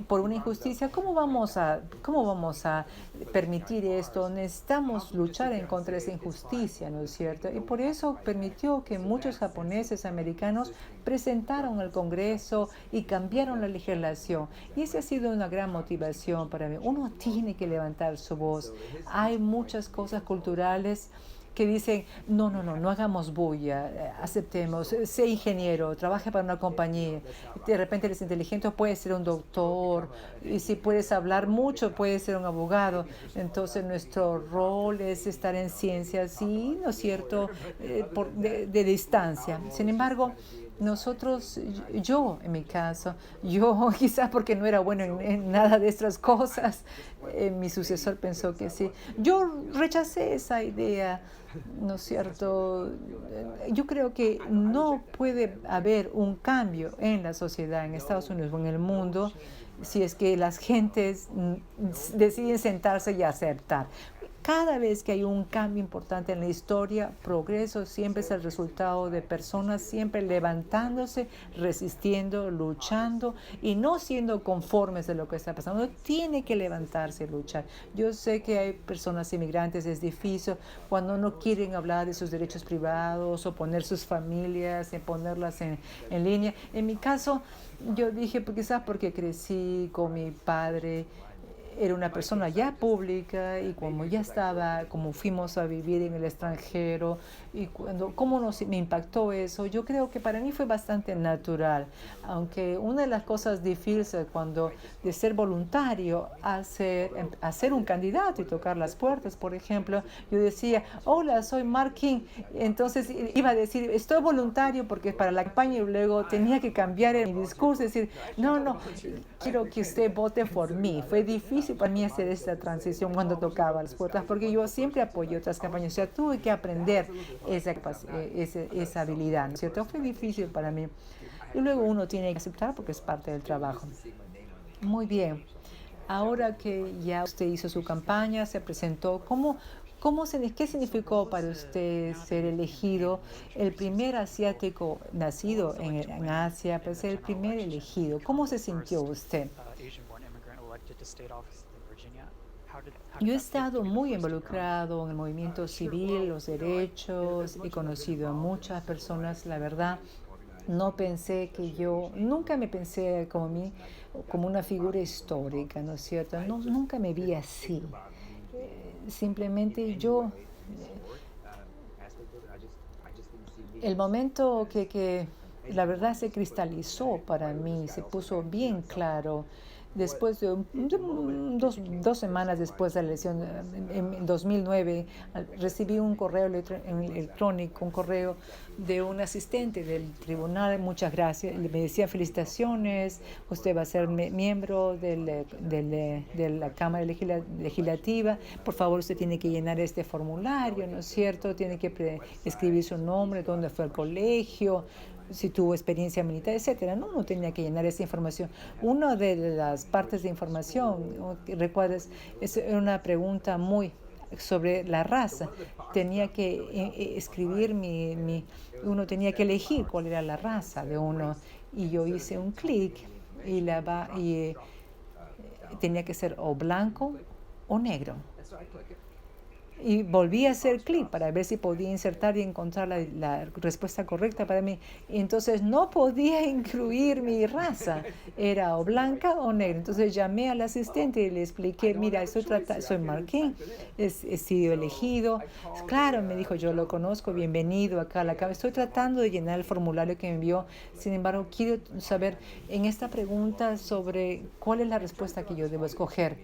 por una injusticia. ¿Cómo vamos a permitir esto? Necesitamos luchar en contra de esa injusticia, ¿no es cierto? Y por eso permitió que muchos japoneses americanos presentaron al Congreso y cambiaron la legislación. Y esa ha sido una gran motivación para mí. Uno tiene que levantar su voz. Hay muchas cosas culturales que dicen, no hagamos bulla, aceptemos, sé ingeniero, trabaje para una compañía. De repente eres inteligente, puedes ser un doctor, y si puedes hablar mucho, puedes ser un abogado. Entonces nuestro rol es estar en ciencias, sí, ¿no es cierto?, de distancia. Sin embargo, yo en mi caso, quizás porque no era bueno en nada de estas cosas, mi sucesor pensó que sí. Yo rechacé esa idea, ¿no es cierto? Yo creo que no puede haber un cambio en la sociedad en Estados Unidos o en el mundo si es que las gentes deciden sentarse y aceptar. Cada vez que hay un cambio importante en la historia, progreso siempre es el resultado de personas siempre levantándose, resistiendo, luchando y no siendo conformes de lo que está pasando. Tiene que levantarse y luchar. Yo sé que hay personas inmigrantes, es difícil cuando no quieren hablar de sus derechos privados o poner sus familias, ponerlas en línea. En mi caso, yo dije, quizás porque crecí con mi padre era una persona ya pública y como ya estaba, como fuimos a vivir en el extranjero y me impactó eso, yo creo que para mí fue bastante natural, aunque una de las cosas difíciles cuando de ser voluntario a ser un candidato y tocar las puertas, por ejemplo, yo decía, hola, soy Mark King, entonces iba a decir, estoy voluntario porque es para la campaña y luego tenía que cambiar mi discurso, decir, no, no, quiero que usted vote por mí. Fue difícil para mí hacer esta transición cuando tocaba las puertas, porque yo siempre apoyé otras campañas, o sea, tuve que aprender esa habilidad, ¿no es cierto? Fue difícil para mí. Y luego uno tiene que aceptar porque es parte del trabajo. Muy bien. Ahora que ya usted hizo su campaña, se presentó, ¿qué significó para usted ser elegido el primer asiático nacido en Asia, para ser el primer elegido? ¿Cómo se sintió usted? Yo he estado muy involucrado en el movimiento civil, los derechos, he conocido a muchas personas, la verdad. No pensé que nunca me pensé como una figura histórica, ¿no es cierto? No, nunca me vi así. Simplemente el momento que la verdad se cristalizó para mí, se puso bien claro. Después dos semanas después de la elección, en 2009, recibí un correo electrónico, un correo de un asistente del tribunal. Muchas gracias. Me decía, felicitaciones, usted va a ser miembro de la Cámara Legislativa. Por favor, usted tiene que llenar este formulario, ¿no es cierto? Tiene que escribir su nombre, dónde fue el colegio, si tuvo experiencia militar, etcétera. No tenía que llenar esa información. Una de las partes de información, ¿no? ¿Recuerdas? Era una pregunta muy sobre la raza. Tenía que escribir uno tenía que elegir cuál era la raza de uno. Y yo hice un clic y tenía que ser o blanco o negro. Y volví a hacer clic para ver si podía insertar y encontrar la respuesta correcta para mí. Y entonces no podía incluir mi raza, era o blanca o negra. Entonces llamé al asistente y le expliqué, mira, soy Marquín, he sido elegido. Claro, me dijo, yo lo conozco, bienvenido acá a la Cámara. Estoy tratando de llenar el formulario que me envió. Sin embargo, quiero saber en esta pregunta sobre cuál es la respuesta que yo debo escoger.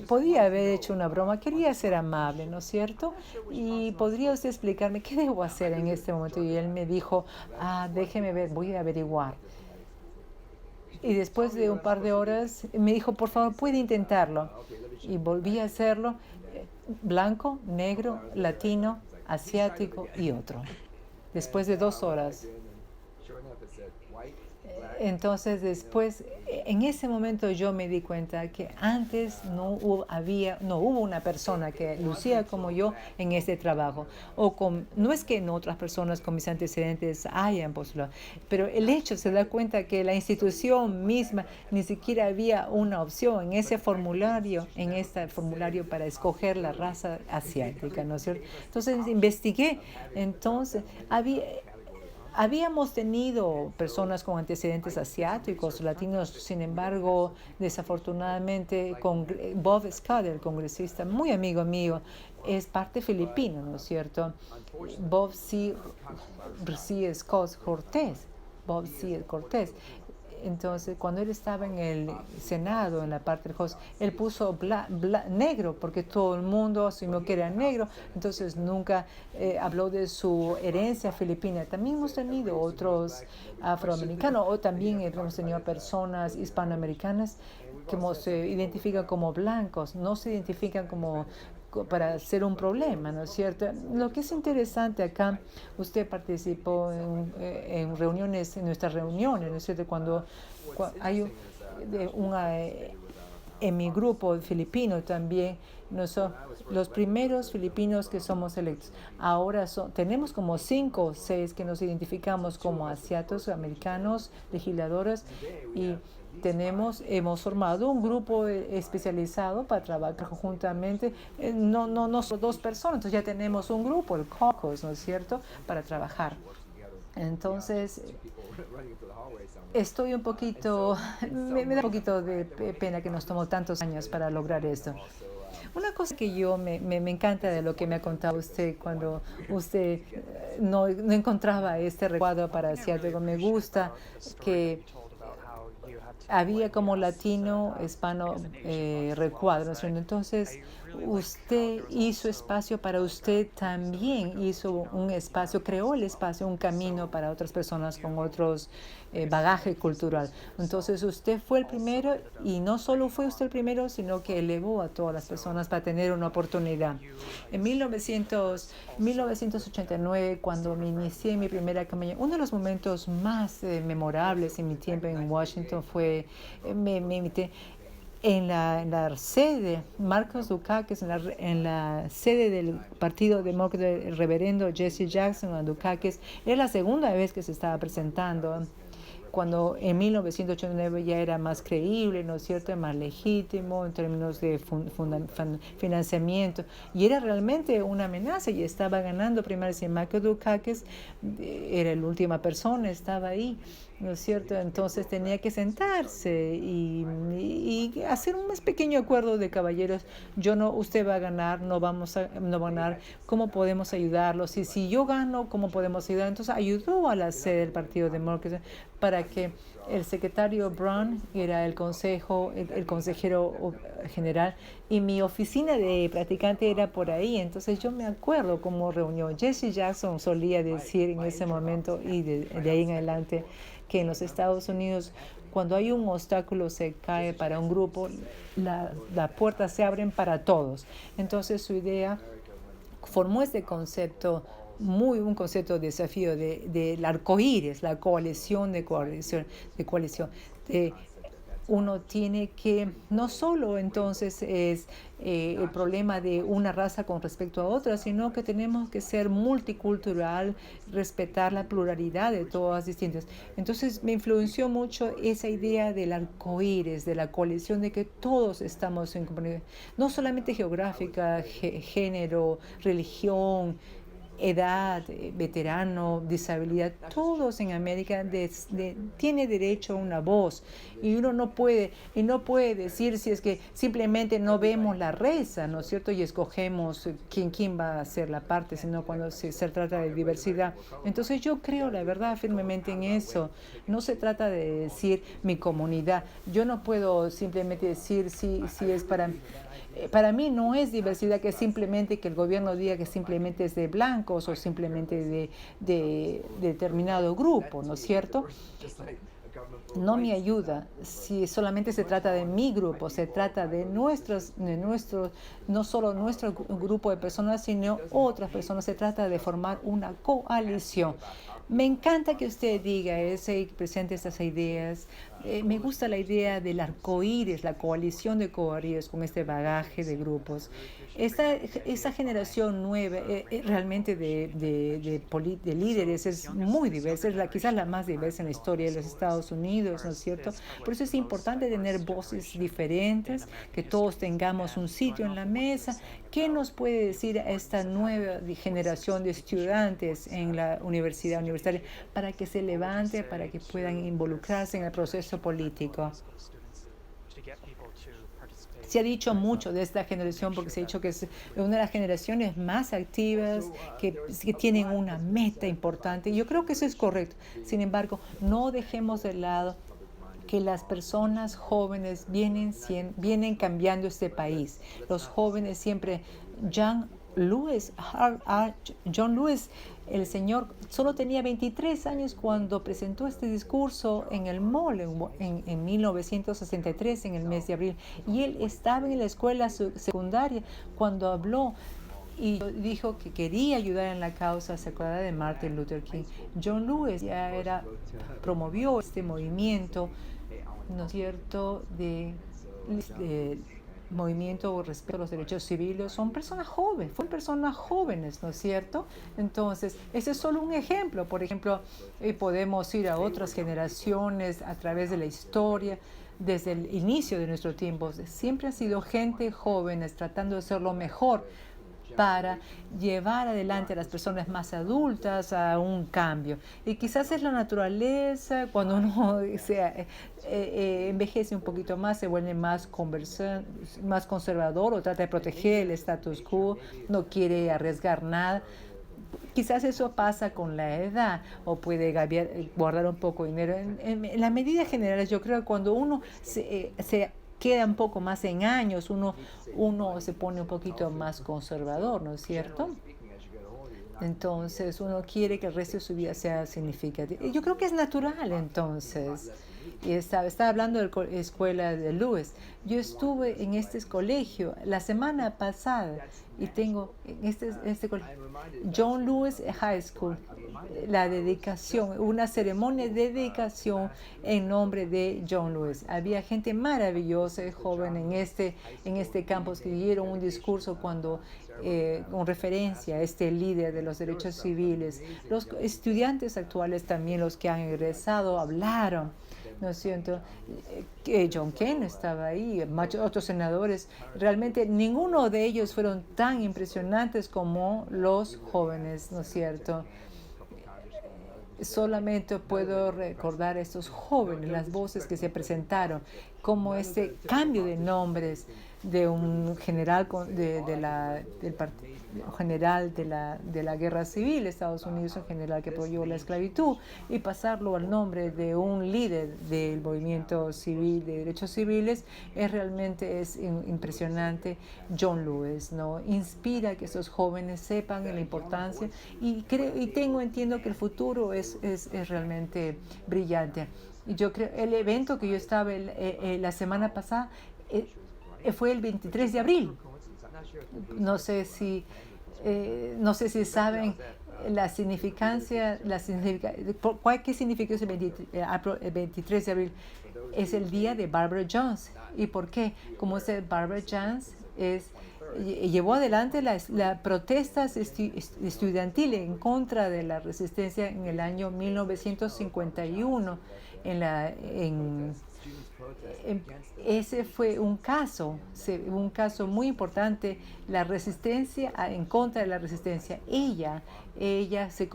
Podía haber hecho una broma, quería ser amable, ¿no es cierto? Y podría usted explicarme qué debo hacer en este momento. Y él me dijo, déjeme ver, voy a averiguar. Y después de un par de horas me dijo, por favor, puede intentarlo. Y volví a hacerlo, blanco, negro, latino, asiático y otro. Después de 2 horas. Entonces después, en ese momento yo me di cuenta que antes no hubo una persona que lucía como yo en este trabajo. No es que en otras personas con mis antecedentes hayan postulado, pero el hecho se da cuenta que la institución misma ni siquiera había una opción en ese formulario, para escoger la raza asiática, ¿no es cierto? Entonces investigué, entonces habíamos tenido personas con antecedentes asiáticos, latinos. Sin embargo, desafortunadamente, Bob Scott, el congresista, muy amigo mío, es parte filipino, ¿no es cierto? Bob C. Scott Cortés. Bob C. Cortés. Entonces, cuando él estaba en el Senado, en la parte del host, él puso negro, porque todo el mundo asumió que era negro. Entonces, nunca habló de su herencia filipina. También hemos tenido otros afroamericanos, o también hemos tenido personas hispanoamericanas que se identifican como blancos, no se identifican para ser un problema, ¿no es cierto? Lo que es interesante acá, usted participó en reuniones, en nuestras reuniones, ¿no es cierto? Cuando hay en mi grupo filipino también, los primeros filipinos que somos electos. Ahora tenemos como 5 o 6 que nos identificamos como asiáticos, americanos, legisladores, y hemos formado un grupo especializado para trabajar conjuntamente. No solo 2 personas, entonces ya tenemos un grupo, el caucus, ¿no es cierto?, para trabajar. Entonces, estoy un poquito, me da un poquito de pena que nos tomó tantos años para lograr esto. Una cosa que me encanta de lo que me ha contado usted cuando usted no encontraba este recuadro para Seattle, me gusta que había como latino, hispano, recuadros. Entonces, usted hizo espacio para usted también, hizo un espacio, creó el espacio, un camino para otras personas con otros bagaje cultural. Entonces, usted fue el primero y no solo fue usted el primero, sino que elevó a todas las personas para tener una oportunidad. En 1989, cuando me inicié en mi primera campaña, uno de los momentos más memorables en mi tiempo en Washington fue, me invité en la sede, Marcos Dukakis, en la sede del Partido Demócrata, el reverendo Jesse Jackson Dukakis, era la segunda vez que se estaba presentando, cuando en 1989 ya era más creíble, ¿no es cierto?, más legítimo en términos de financiamiento, y era realmente una amenaza, y estaba ganando primarias, y Marcos Dukakis era la última persona, estaba ahí, ¿no es cierto? Entonces tenía que sentarse y hacer un más pequeño acuerdo de caballeros. Usted va a ganar, no va a ganar, ¿cómo podemos ayudarlos? Y si yo gano, ¿cómo podemos ayudar? Entonces ayudó a la sede del Partido Demócrata para que el secretario Brown era el consejero general, y mi oficina de practicante era por ahí. Entonces yo me acuerdo cómo reunió. Jesse Jackson solía decir en ese momento y de ahí en adelante que en los Estados Unidos, cuando hay un obstáculo se cae para un grupo, las puertas se abren para todos. Entonces su idea formó este concepto, un concepto de desafío del arcoíris, la coalición de coalición. Uno tiene que, no solo entonces es el problema de una raza con respecto a otra, sino que tenemos que ser multicultural, respetar la pluralidad de todas distintas. Entonces me influenció mucho esa idea del arcoíris, de la coalición, de que todos estamos en comunidad, no solamente geográfica, género, religión, edad, veterano, disabilidad, todos en América tiene derecho a una voz, y uno no puede decir si es que simplemente no vemos la raza, ¿no es cierto?, y escogemos quién va a hacer la parte, sino cuando se trata de diversidad. Entonces yo creo, la verdad, firmemente en eso. No se trata de decir mi comunidad. Yo no puedo simplemente decir si es para mí no es diversidad que simplemente que el gobierno diga que simplemente es de blancos o simplemente de determinado grupo, ¿no es cierto? No me ayuda si solamente se trata de mi grupo, se trata de no solo nuestro grupo de personas, sino otras personas. Se trata de formar una coalición. Me encanta que usted diga eso y presente estas ideas. Me gusta la idea del arcoíris, la coalición de coaliciones con este bagaje de grupos. Esta generación nueva realmente de líderes es muy diversa, es quizás la más diversa en la historia de los Estados Unidos, ¿no es cierto? Por eso es importante tener voces diferentes, que todos tengamos un sitio en la mesa. ¿Qué nos puede decir a esta nueva generación de estudiantes en la universitaria para que se levante, para que puedan involucrarse en el proceso político? Se ha dicho mucho de esta generación porque se ha dicho que es una de las generaciones más activas, que tienen una meta importante. Yo creo que eso es correcto. Sin embargo, no dejemos de lado que las personas jóvenes vienen cambiando este país. Los jóvenes siempre, John Lewis, el señor solo tenía 23 años cuando presentó este discurso en el Mall en 1963, en el mes de abril. Y él estaba en la escuela secundaria cuando habló y dijo que quería ayudar en la causa. Se acuerda de Martin Luther King. John Lewis promovió este movimiento, ¿no es cierto?, de movimiento respecto a los derechos civiles. Fueron personas jóvenes, ¿no es cierto? Entonces, ese es solo un ejemplo. Por ejemplo, podemos ir a otras generaciones a través de la historia. Desde el inicio de nuestro tiempo, siempre ha sido gente jóvenes tratando de ser lo mejor para llevar adelante a las personas más adultas a un cambio. Y quizás es la naturaleza, cuando uno envejece un poquito más, se vuelve más conservador o trata de proteger el status quo, no quiere arriesgar nada. Quizás eso pasa con la edad o puede guardar un poco de dinero. En la medida general, yo creo que cuando uno se queda un poco más en años, uno se pone un poquito más conservador, ¿no es cierto? Entonces, uno quiere que el resto de su vida sea significativo. Y yo creo que es natural, entonces. Y estaba hablando de la escuela de Lewis. Yo estuve en este colegio la semana pasada y tengo en este colegio, John Lewis High School, la dedicación, una ceremonia de dedicación en nombre de John Lewis. Había gente maravillosa, joven en este campus que dieron un discurso con referencia a este líder de los derechos civiles. Los estudiantes actuales también, los que han egresado, hablaron. ¿No es cierto? John Kane estaba ahí, otros senadores. Realmente ninguno de ellos fueron tan impresionantes como los jóvenes, ¿no es cierto? Solamente puedo recordar a estos jóvenes, las voces que se presentaron, como este cambio de nombres de un general general de la guerra civil de Estados Unidos, un general que apoyó la esclavitud, y pasarlo al nombre de un líder del movimiento civil de derechos civiles, realmente es impresionante. John Lewis, ¿no? Inspira que esos jóvenes sepan la importancia y entiendo que el futuro es realmente brillante. Y yo creo, el evento que yo estaba la semana pasada fue el 23 de abril. No sé si saben la significancia, ¿qué significa el 23 de abril? Es el día de Barbara Jones. ¿Y por qué? Como Barbara Jones llevó adelante las protestas estudiantiles en contra de la resistencia en el año 1951 ese fue un caso muy importante, la resistencia en contra de la resistencia. Ella se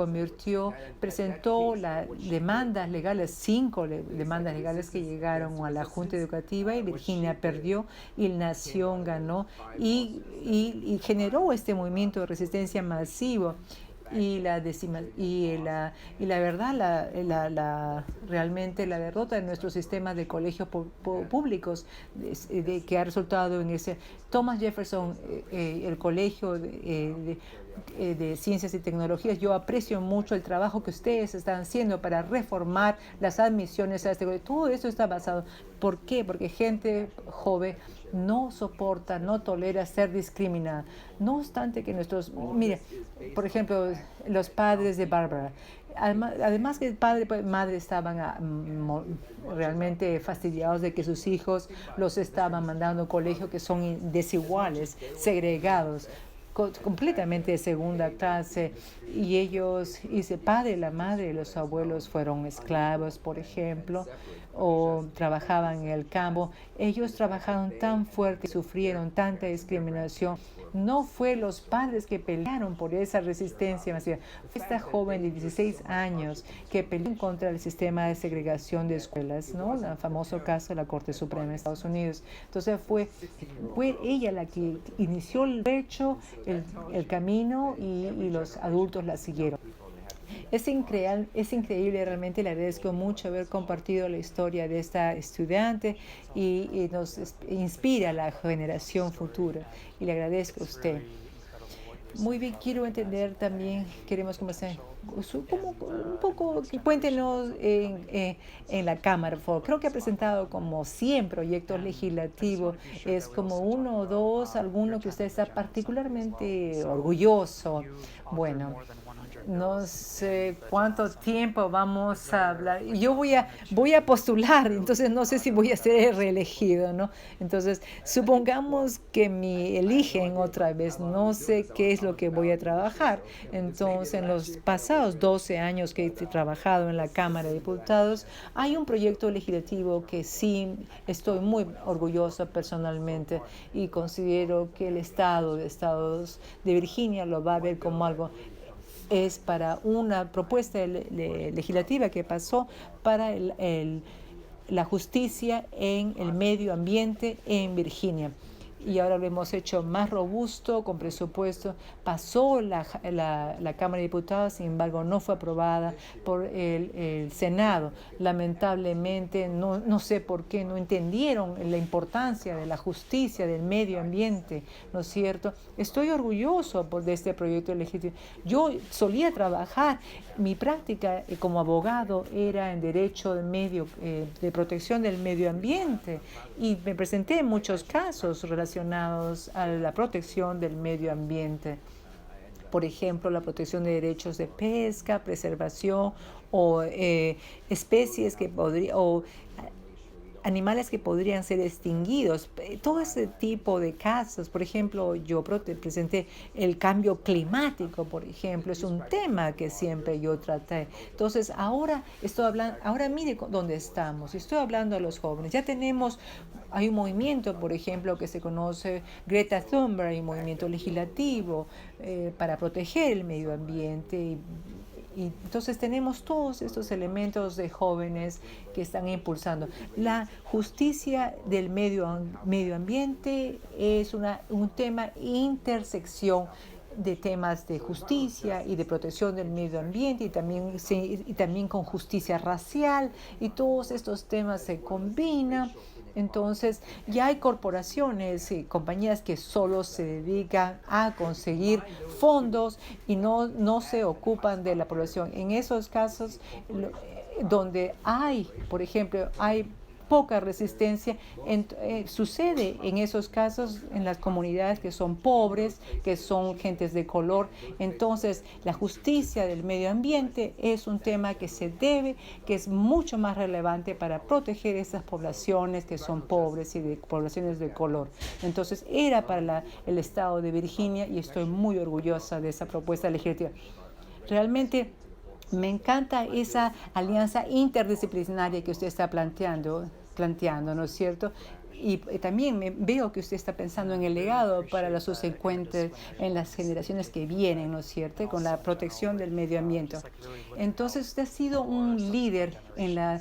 presentó las demandas legales, 5 demandas legales que llegaron a la Junta Educativa, y Virginia perdió y la Nación ganó y generó este movimiento de resistencia masivo. Y la verdad, realmente la derrota de nuestro sistema de colegios públicos que ha resultado en ese Thomas Jefferson, el colegio de ciencias y tecnologías. Yo aprecio mucho el trabajo que ustedes están haciendo para reformar las admisiones a este colegio. Todo eso está basado. ¿Por qué? Porque gente joven no soporta, no tolera ser discriminada. No obstante que mire, por ejemplo, los padres de Barbara, además que el padre y madre estaban realmente fastidiados de que sus hijos los estaban mandando a un colegio que son desiguales, segregados, completamente de segunda clase, y el padre, la madre y los abuelos fueron esclavos, por ejemplo, o trabajaban en el campo. Ellos trabajaron tan fuerte y sufrieron tanta discriminación. No fue los padres que pelearon por esa resistencia masiva. Fue esta joven de 16 años que peleó contra el sistema de segregación de escuelas, ¿no? El famoso caso de la Corte Suprema de Estados Unidos. Entonces fue ella la que inició el hecho, el camino, y los adultos la siguieron. Es increíble, realmente le agradezco mucho haber compartido la historia de esta estudiante y nos inspira a la generación futura, y le agradezco a usted. Muy bien, quiero entender también, queremos comenzar un poco, cuéntenos en la Cámara, por favor. Creo que ha presentado como 100 proyectos legislativos. Es como 1 o 2, alguno que usted está particularmente orgulloso. Bueno, no sé cuánto tiempo vamos a hablar. Yo voy a postular, entonces no sé si voy a ser reelegido, ¿no? Entonces, supongamos que me eligen otra vez. No sé qué es es lo que voy a trabajar. Entonces, en los pasados 12 años que he trabajado en la Cámara de Diputados, hay un proyecto legislativo que sí estoy muy orgullosa personalmente y considero que el Estado de Estados de Virginia lo va a ver como algo. Es para una propuesta legislativa que pasó para la justicia en el medio ambiente en Virginia. Y ahora lo hemos hecho más robusto, con presupuesto. Pasó la Cámara de Diputados, sin embargo, no fue aprobada por el Senado. Lamentablemente, no sé por qué, no entendieron la importancia de la justicia, del medio ambiente, ¿no es cierto? Estoy orgulloso de este proyecto legislativo. Yo solía trabajar, mi práctica como abogado era en derecho de protección del medio ambiente y me presenté en muchos casos relacionados a la protección del medio ambiente. Por ejemplo, la protección de derechos de pesca, preservación o especies o animales que podrían ser extinguidos. Todo ese tipo de casos. Por ejemplo, yo presenté el cambio climático, por ejemplo, es un tema que siempre yo traté. Entonces, ahora estoy hablando, ahora mire dónde estamos. Estoy hablando a los jóvenes. Hay un movimiento, por ejemplo, que se conoce Greta Thunberg, hay un movimiento legislativo para proteger el medio ambiente y entonces tenemos todos estos elementos de jóvenes que están impulsando. La justicia del medio ambiente es un tema intersección de temas de justicia y de protección del medio ambiente y también con justicia racial, y todos estos temas se combinan. Entonces, ya hay corporaciones y compañías que solo se dedican a conseguir fondos y no se ocupan de la población. En esos casos, donde por ejemplo, hay poca resistencia, sucede en esos casos en las comunidades que son pobres, que son gentes de color. Entonces, la justicia del medio ambiente es un tema que es mucho más relevante para proteger esas poblaciones que son pobres y de poblaciones de color. Entonces, era para el estado de Virginia y estoy muy orgullosa de esa propuesta legislativa. Realmente me encanta esa alianza interdisciplinaria que usted está planteando, ¿no es cierto? Y también veo que usted está pensando en el legado para los subsecuentes, en las generaciones que vienen, ¿no es cierto? Con la protección del medio ambiente. Entonces, usted ha sido un líder en la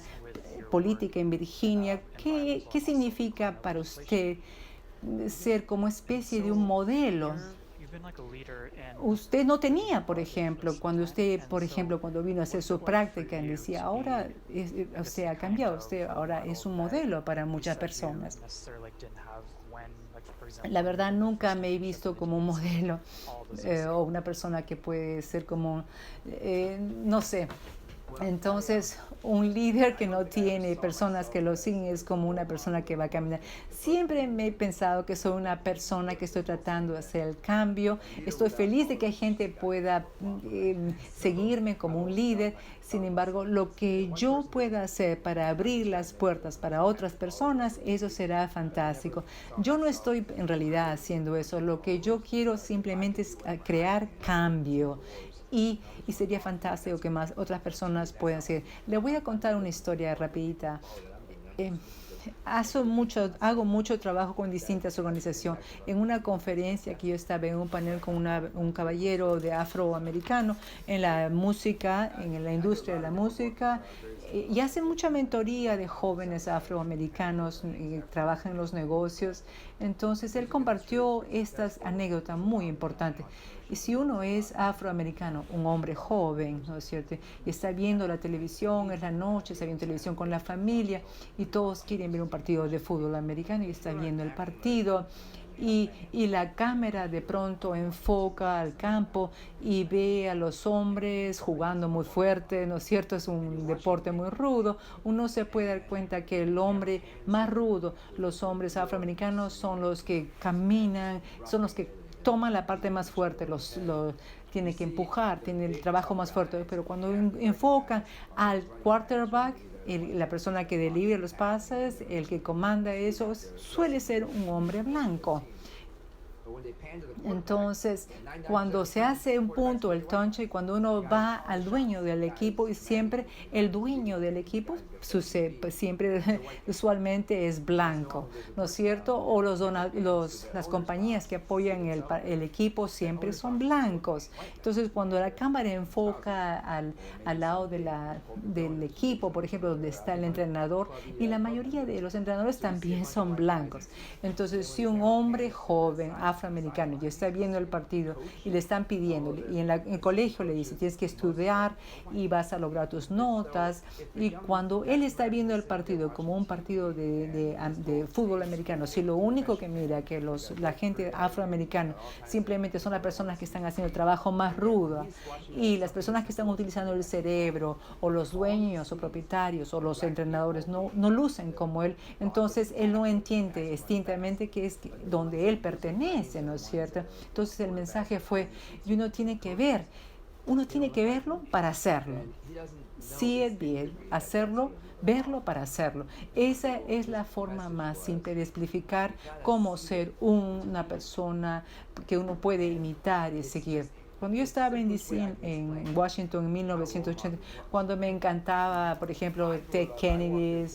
política en Virginia. ¿Qué significa para usted ser como especie de un modelo? Usted no tenía, por ejemplo, cuando vino a hacer su práctica, decía, ahora usted ha cambiado, usted ahora es un modelo para muchas personas. La verdad, nunca me he visto como un modelo o una persona que puede ser como, no sé. Entonces, un líder que no tiene personas que lo siguen es como una persona que va a caminar. Siempre me he pensado que soy una persona que estoy tratando de hacer el cambio. Estoy feliz de que gente pueda seguirme como un líder. Sin embargo, lo que yo pueda hacer para abrir las puertas para otras personas, eso será fantástico. Yo no estoy en realidad haciendo eso. Lo que yo quiero simplemente es crear cambio. Y sería fantástico que más otras personas puedan hacer. Le voy a contar una historia rapidita. Hago mucho trabajo con distintas organizaciones. En una conferencia que yo estaba en un panel con un caballero de afroamericano en la música, en la industria de la música, y hace mucha mentoría de jóvenes afroamericanos y trabaja en los negocios. Entonces, él compartió estas anécdotas muy importantes. Y si uno es afroamericano, un hombre joven, ¿no es cierto? Y está viendo la televisión, es la noche, está viendo televisión con la familia y todos quieren ver un partido de fútbol americano y está viendo el partido. Y la cámara de pronto enfoca al campo y ve a los hombres jugando muy fuerte, ¿no es cierto? Es un deporte muy rudo. Uno se puede dar cuenta que el hombre más rudo, los hombres afroamericanos, son los que caminan, son los que toman la parte más fuerte, tiene que empujar, tiene el trabajo más fuerte. Pero cuando enfocan al quarterback, la persona que delibera los pases, el que comanda eso, suele ser un hombre blanco. Entonces, cuando se hace un punto, el touch, y cuando uno va al dueño del equipo, y siempre el dueño del equipo sucede, pues siempre usualmente es blanco, ¿no es cierto? O las compañías que apoyan el equipo siempre son blancos. Entonces, cuando la cámara enfoca al lado del equipo, por ejemplo, donde está el entrenador, y la mayoría de los entrenadores también son blancos. Entonces, si un hombre joven, afroamericano, ya está viendo el partido y le están pidiendo, y en el colegio le dice, tienes que estudiar y vas a lograr tus notas, y cuando él está viendo el partido como un partido de fútbol americano, si lo único que mira que la gente afroamericana simplemente son las personas que están haciendo el trabajo más rudo, y las personas que están utilizando el cerebro, o los dueños o propietarios o los entrenadores no lucen como él, entonces él no entiende distintamente que es donde él pertenece, ¿no es cierto? Entonces el mensaje fue, y uno tiene que verlo para hacerlo. Sí es bien hacerlo, verlo para hacerlo. Esa es la forma más simple de explicar cómo ser una persona que uno puede imitar y seguir. Cuando yo estaba en DC, en Washington, en 1980, cuando me encantaba, por ejemplo, Ted Kennedy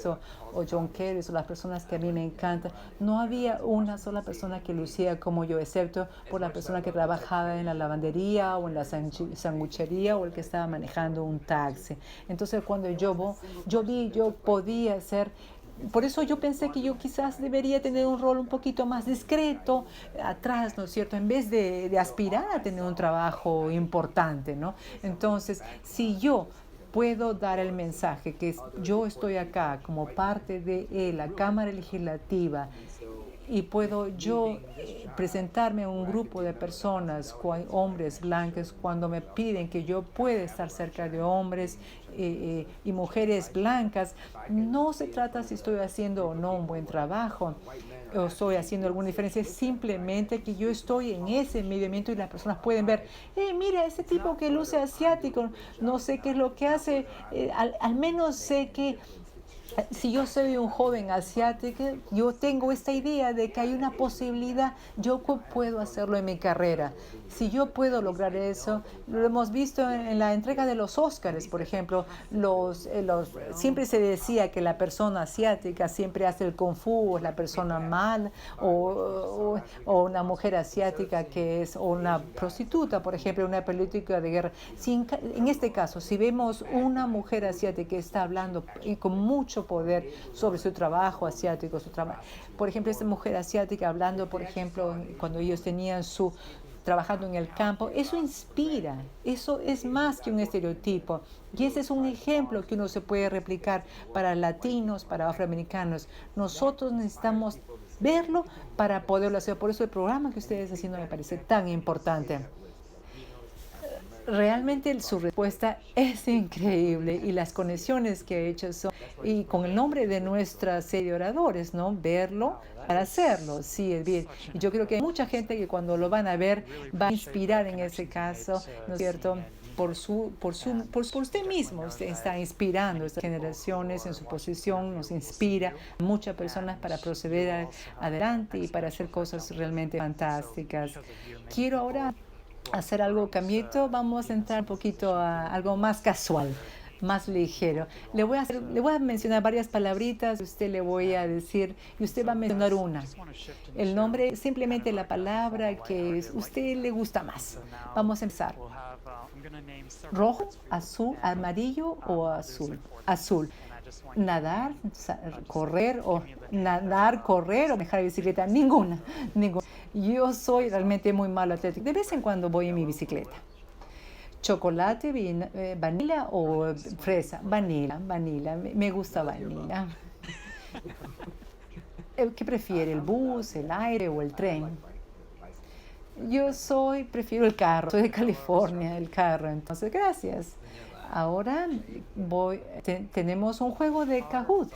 o John Kerry, o las personas que a mí me encantan, no había una sola persona que lucía como yo, excepto por la persona que trabajaba en la lavandería o en la sanguchería o el que estaba manejando un taxi. Entonces, cuando yo podía ser. Por eso yo pensé que yo quizás debería tener un rol un poquito más discreto atrás, ¿no es cierto? En vez de aspirar a tener un trabajo importante, ¿no? Entonces, si yo puedo dar el mensaje que yo estoy acá como parte de la Cámara Legislativa, y puedo yo presentarme a un grupo de personas, hombres blancos, cuando me piden que yo pueda estar cerca de hombres y mujeres blancas, no se trata si estoy haciendo o no un buen trabajo o estoy haciendo alguna diferencia, es simplemente que yo estoy en ese medio ambiente y las personas pueden ver, mira, ese tipo que luce asiático, no sé qué es lo que hace, al menos sé que si yo soy un joven asiático, yo tengo esta idea de que hay una posibilidad, yo puedo hacerlo en mi carrera. Si yo puedo lograr eso, lo hemos visto en la entrega de los Óscares, por ejemplo, siempre se decía que la persona asiática siempre hace el kung fu, es la persona mal, o una mujer asiática que es una prostituta, por ejemplo, una política de guerra. En este caso, si vemos una mujer asiática que está hablando con mucho poder sobre su trabajo asiático, por ejemplo, esta mujer asiática hablando, por ejemplo, cuando ellos tenían trabajando en el campo, eso inspira, eso es más que un estereotipo. Y ese es un ejemplo que uno se puede replicar para latinos, para afroamericanos. Nosotros necesitamos verlo para poderlo hacer. Por eso el programa que ustedes están haciendo me parece tan importante. Realmente su respuesta es increíble y las conexiones que ha hecho son, y con el nombre de nuestra serie de oradores, ¿no? Verlo para hacerlo, sí, es bien. Y yo creo que hay mucha gente que cuando lo van a ver va a inspirar en ese caso, ¿no es cierto? Por usted mismo, usted está inspirando a estas generaciones en su posición, nos inspira a muchas personas para proceder adelante y para hacer cosas realmente fantásticas. Quiero ahora hacer algo cambiito, vamos a entrar un poquito a algo más casual, más ligero. Le voy a mencionar varias palabritas, usted le voy a decir, y usted va a mencionar una. El nombre, simplemente la palabra que a usted le gusta más. Vamos a empezar. Rojo, azul, amarillo o azul. Azul. Nadar, correr o manejar bicicleta. Ninguna. Yo soy realmente muy malo atlético. De vez en cuando voy en mi bicicleta. Chocolate, vanilla o fresa. Vanilla. Me gusta vanilla. ¿Qué prefiere? ¿El bus, el aire o el tren? Prefiero el carro. Soy de California, el carro. Entonces, gracias. Ahora tenemos un juego de Kahoot.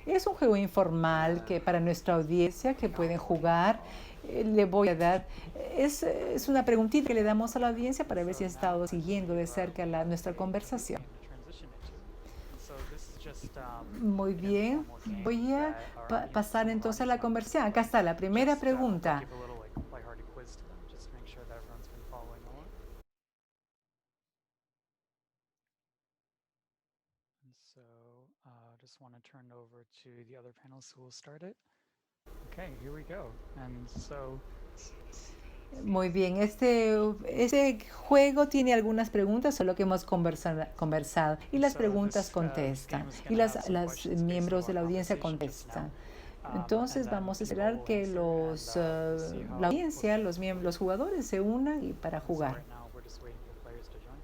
Es un juego informal que para nuestra audiencia que pueden jugar. Le voy a dar, es una preguntita que le damos a la audiencia para ver si ha estado siguiendo de cerca nuestra conversación. Muy bien. Voy a pasar entonces a la conversión. Acá está la primera pregunta. And so just want to turn over to the other panel, so we'll start it. Okay, here we go. And so Muy bien, este juego tiene algunas preguntas sobre lo que hemos conversado y las preguntas contestan y las miembros de la audiencia contestan. Entonces vamos a esperar que la audiencia, los jugadores se unan para jugar. right now we're just waiting for players to join.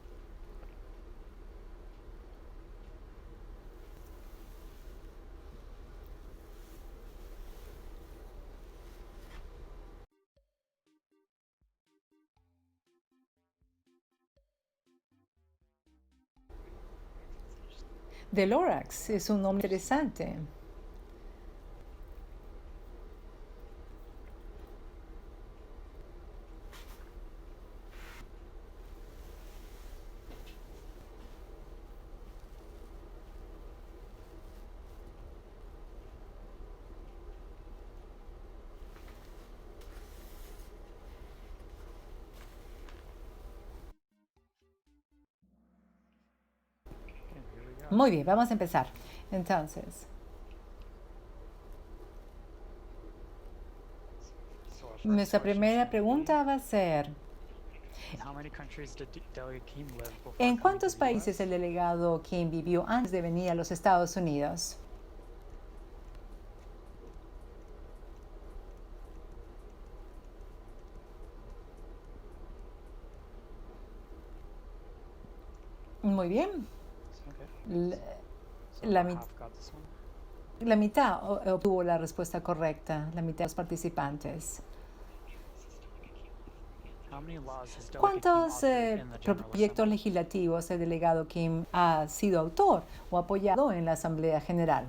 The Lorax es un nombre interesante. Okay, here we go. Muy bien, vamos a empezar. Entonces, So our first nuestra question primera should be, pregunta va a ser, in how many countries did Delegate Kim live before ¿en coming to cuántos the países US? el delegado Kim vivió antes de venir a los Estados Unidos? Muy bien. Okay. La, So la about mit- half got this one. la mitad obtuvo la respuesta correcta, la mitad de los participantes. How many laws has Delegate Kim ¿Cuántos authored in the General proyectos Assembly? legislativos el delegado Kim ha sido autor o apoyado en la Asamblea General?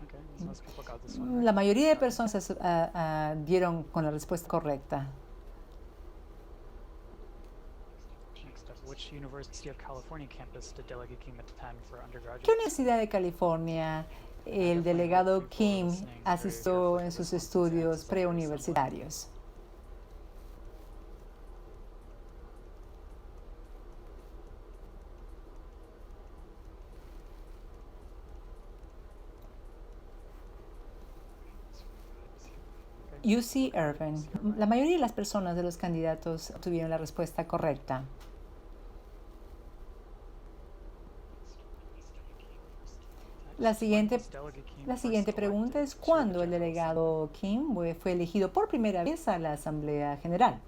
Okay, most people got this one La right. mayoría de personas dieron con la respuesta correcta. Next up, which University of California campus did Delegate Kim attend for ¿Qué undergraduate? Universidad de California el delegado Kim asistió en sus estudios preuniversitarios? UC Irvine. La mayoría de las personas de los candidatos tuvieron la respuesta correcta. La When siguiente, was Delegate Kim la first siguiente pregunta elected es to the cuándo el General delegado Kim fue elegido por primera vez a la Asamblea General.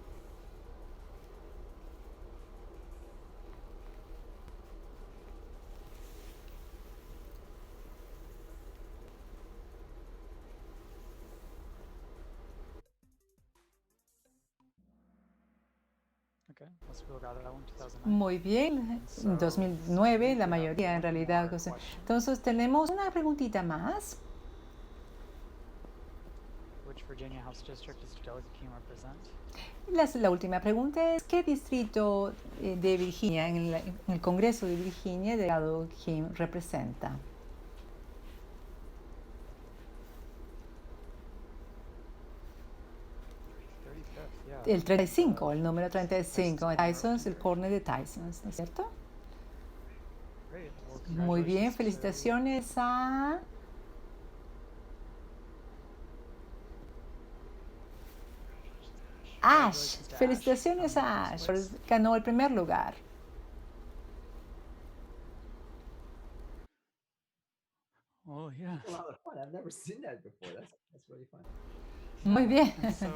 Okay, most people got that one, 2009. Muy bien, en 2009 la mayoría en realidad. Entonces tenemos una preguntita más. Which Virginia House District does Delegate Kim represent? La última pregunta es, ¿qué distrito de Virginia, en el Congreso de Virginia, el delegado Kim representa? 35th, yeah. El 35, el número 35, Tysons, el corner de Tysons, ¿no es cierto? Great. Well, Muy bien, congratulations to- felicitaciones a Ash. Congratulations to Ash. Felicitaciones a Ash, ganó el primer lugar. Well, yeah. A lot of fun. I've never seen that before. That's really fun. Muy bien. And so,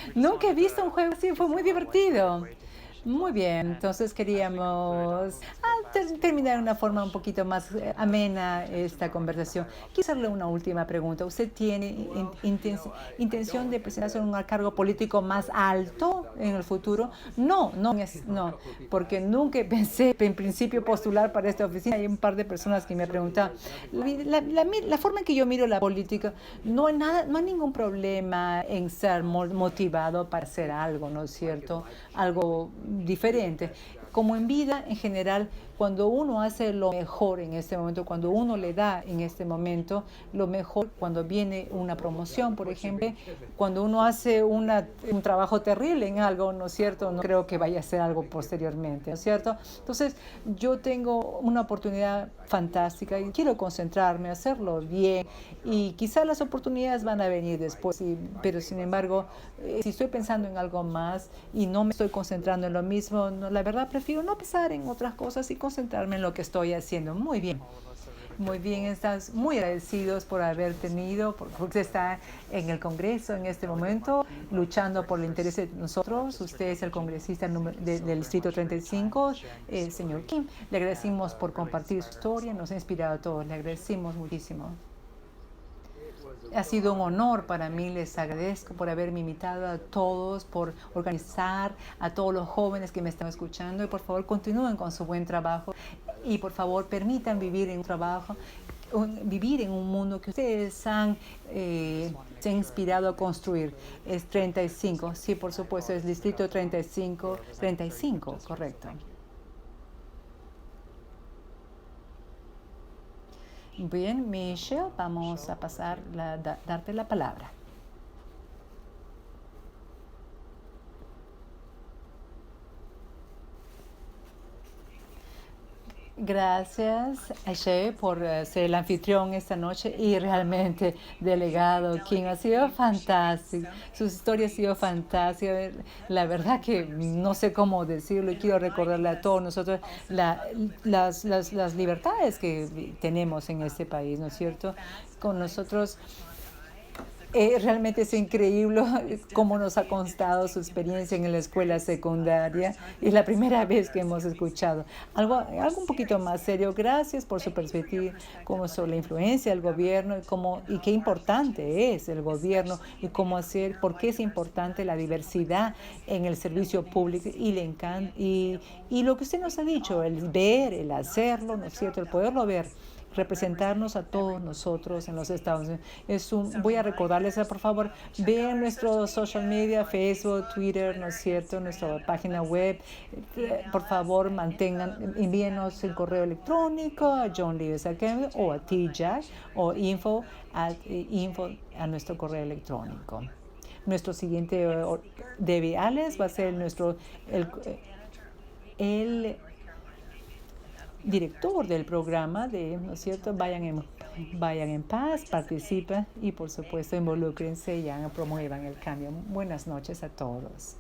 we just Nunca he wanted visto to un juego así, fue muy figure out, like, a divertido. way to finish this Muy off. bien, And entonces as we conclude, queríamos let's go back terminar de una forma un poquito más amena esta conversación, quisiera hacerle una última pregunta. ¿Usted tiene intención de presentarse en un cargo político más alto en el futuro? No, porque nunca pensé en principio postular para esta oficina. Hay un par de personas que me preguntan. La forma en que yo miro la política, no hay ningún problema en ser motivado para hacer algo, ¿no es cierto? Algo diferente. Como en vida en general, cuando uno hace lo mejor en este momento, cuando uno le da en este momento lo mejor, cuando viene una promoción, por ejemplo, cuando uno hace un trabajo terrible en algo, ¿no es cierto? No creo que vaya a ser algo posteriormente, ¿no es cierto? Entonces, yo tengo una oportunidad fantástica y quiero concentrarme, hacerlo bien, y quizás las oportunidades van a venir después, pero sin embargo, si estoy pensando en algo más y no me estoy concentrando en lo mismo, no, la verdad prefiero no pensar en otras cosas y concentrarme en lo que estoy haciendo. Muy bien. Muy bien, estamos muy agradecidos por haber tenido, porque usted está en el Congreso en este momento, luchando por el interés de nosotros. Usted es el congresista del Distrito 35, señor Kim. Le agradecemos por compartir su historia, nos ha inspirado a todos. Le agradecemos muchísimo. Ha sido un honor para mí, les agradezco por haberme invitado a todos, por organizar a todos los jóvenes que me están escuchando, y por favor continúen con su buen trabajo y por favor permitan vivir en un trabajo, vivir en un mundo que ustedes se han inspirado a construir. Es 35, sí, por supuesto, es Distrito 35, correcto. Bien, Michelle, vamos a pasar darte la palabra. Gracias, Aishe, por ser el anfitrión esta noche, y realmente, delegado Kim, ha sido fantástico. Su historia ha sido fantástica. La verdad que no sé cómo decirlo, y quiero recordarle a todos nosotros las libertades que tenemos en este país, ¿no es cierto? Con nosotros. Realmente es increíble cómo nos ha constado su experiencia en la escuela secundaria. Es la primera vez que hemos escuchado algo un poquito más serio. Gracias por su perspectiva como sobre la influencia del gobierno y qué importante es el gobierno y cómo hacer, por qué es importante la diversidad en el servicio público, y le encanta. Y lo que usted nos ha dicho, el ver, el hacerlo, ¿no es cierto? El poderlo ver, representarnos a todos nosotros en los Estados Unidos. Voy a recordarles, por favor, vean nuestro social media, Facebook, Twitter, ¿no es cierto?, nuestra página web. Por favor, envíenos el correo electrónico a John Lewis Academy o a TJAC o info a nuestro correo electrónico. Nuestro siguiente Debbie Alex va a ser el director del programa ¿no es cierto? Vayan en paz, participen y por supuesto involúcrense y promuevan el cambio. Buenas noches a todos.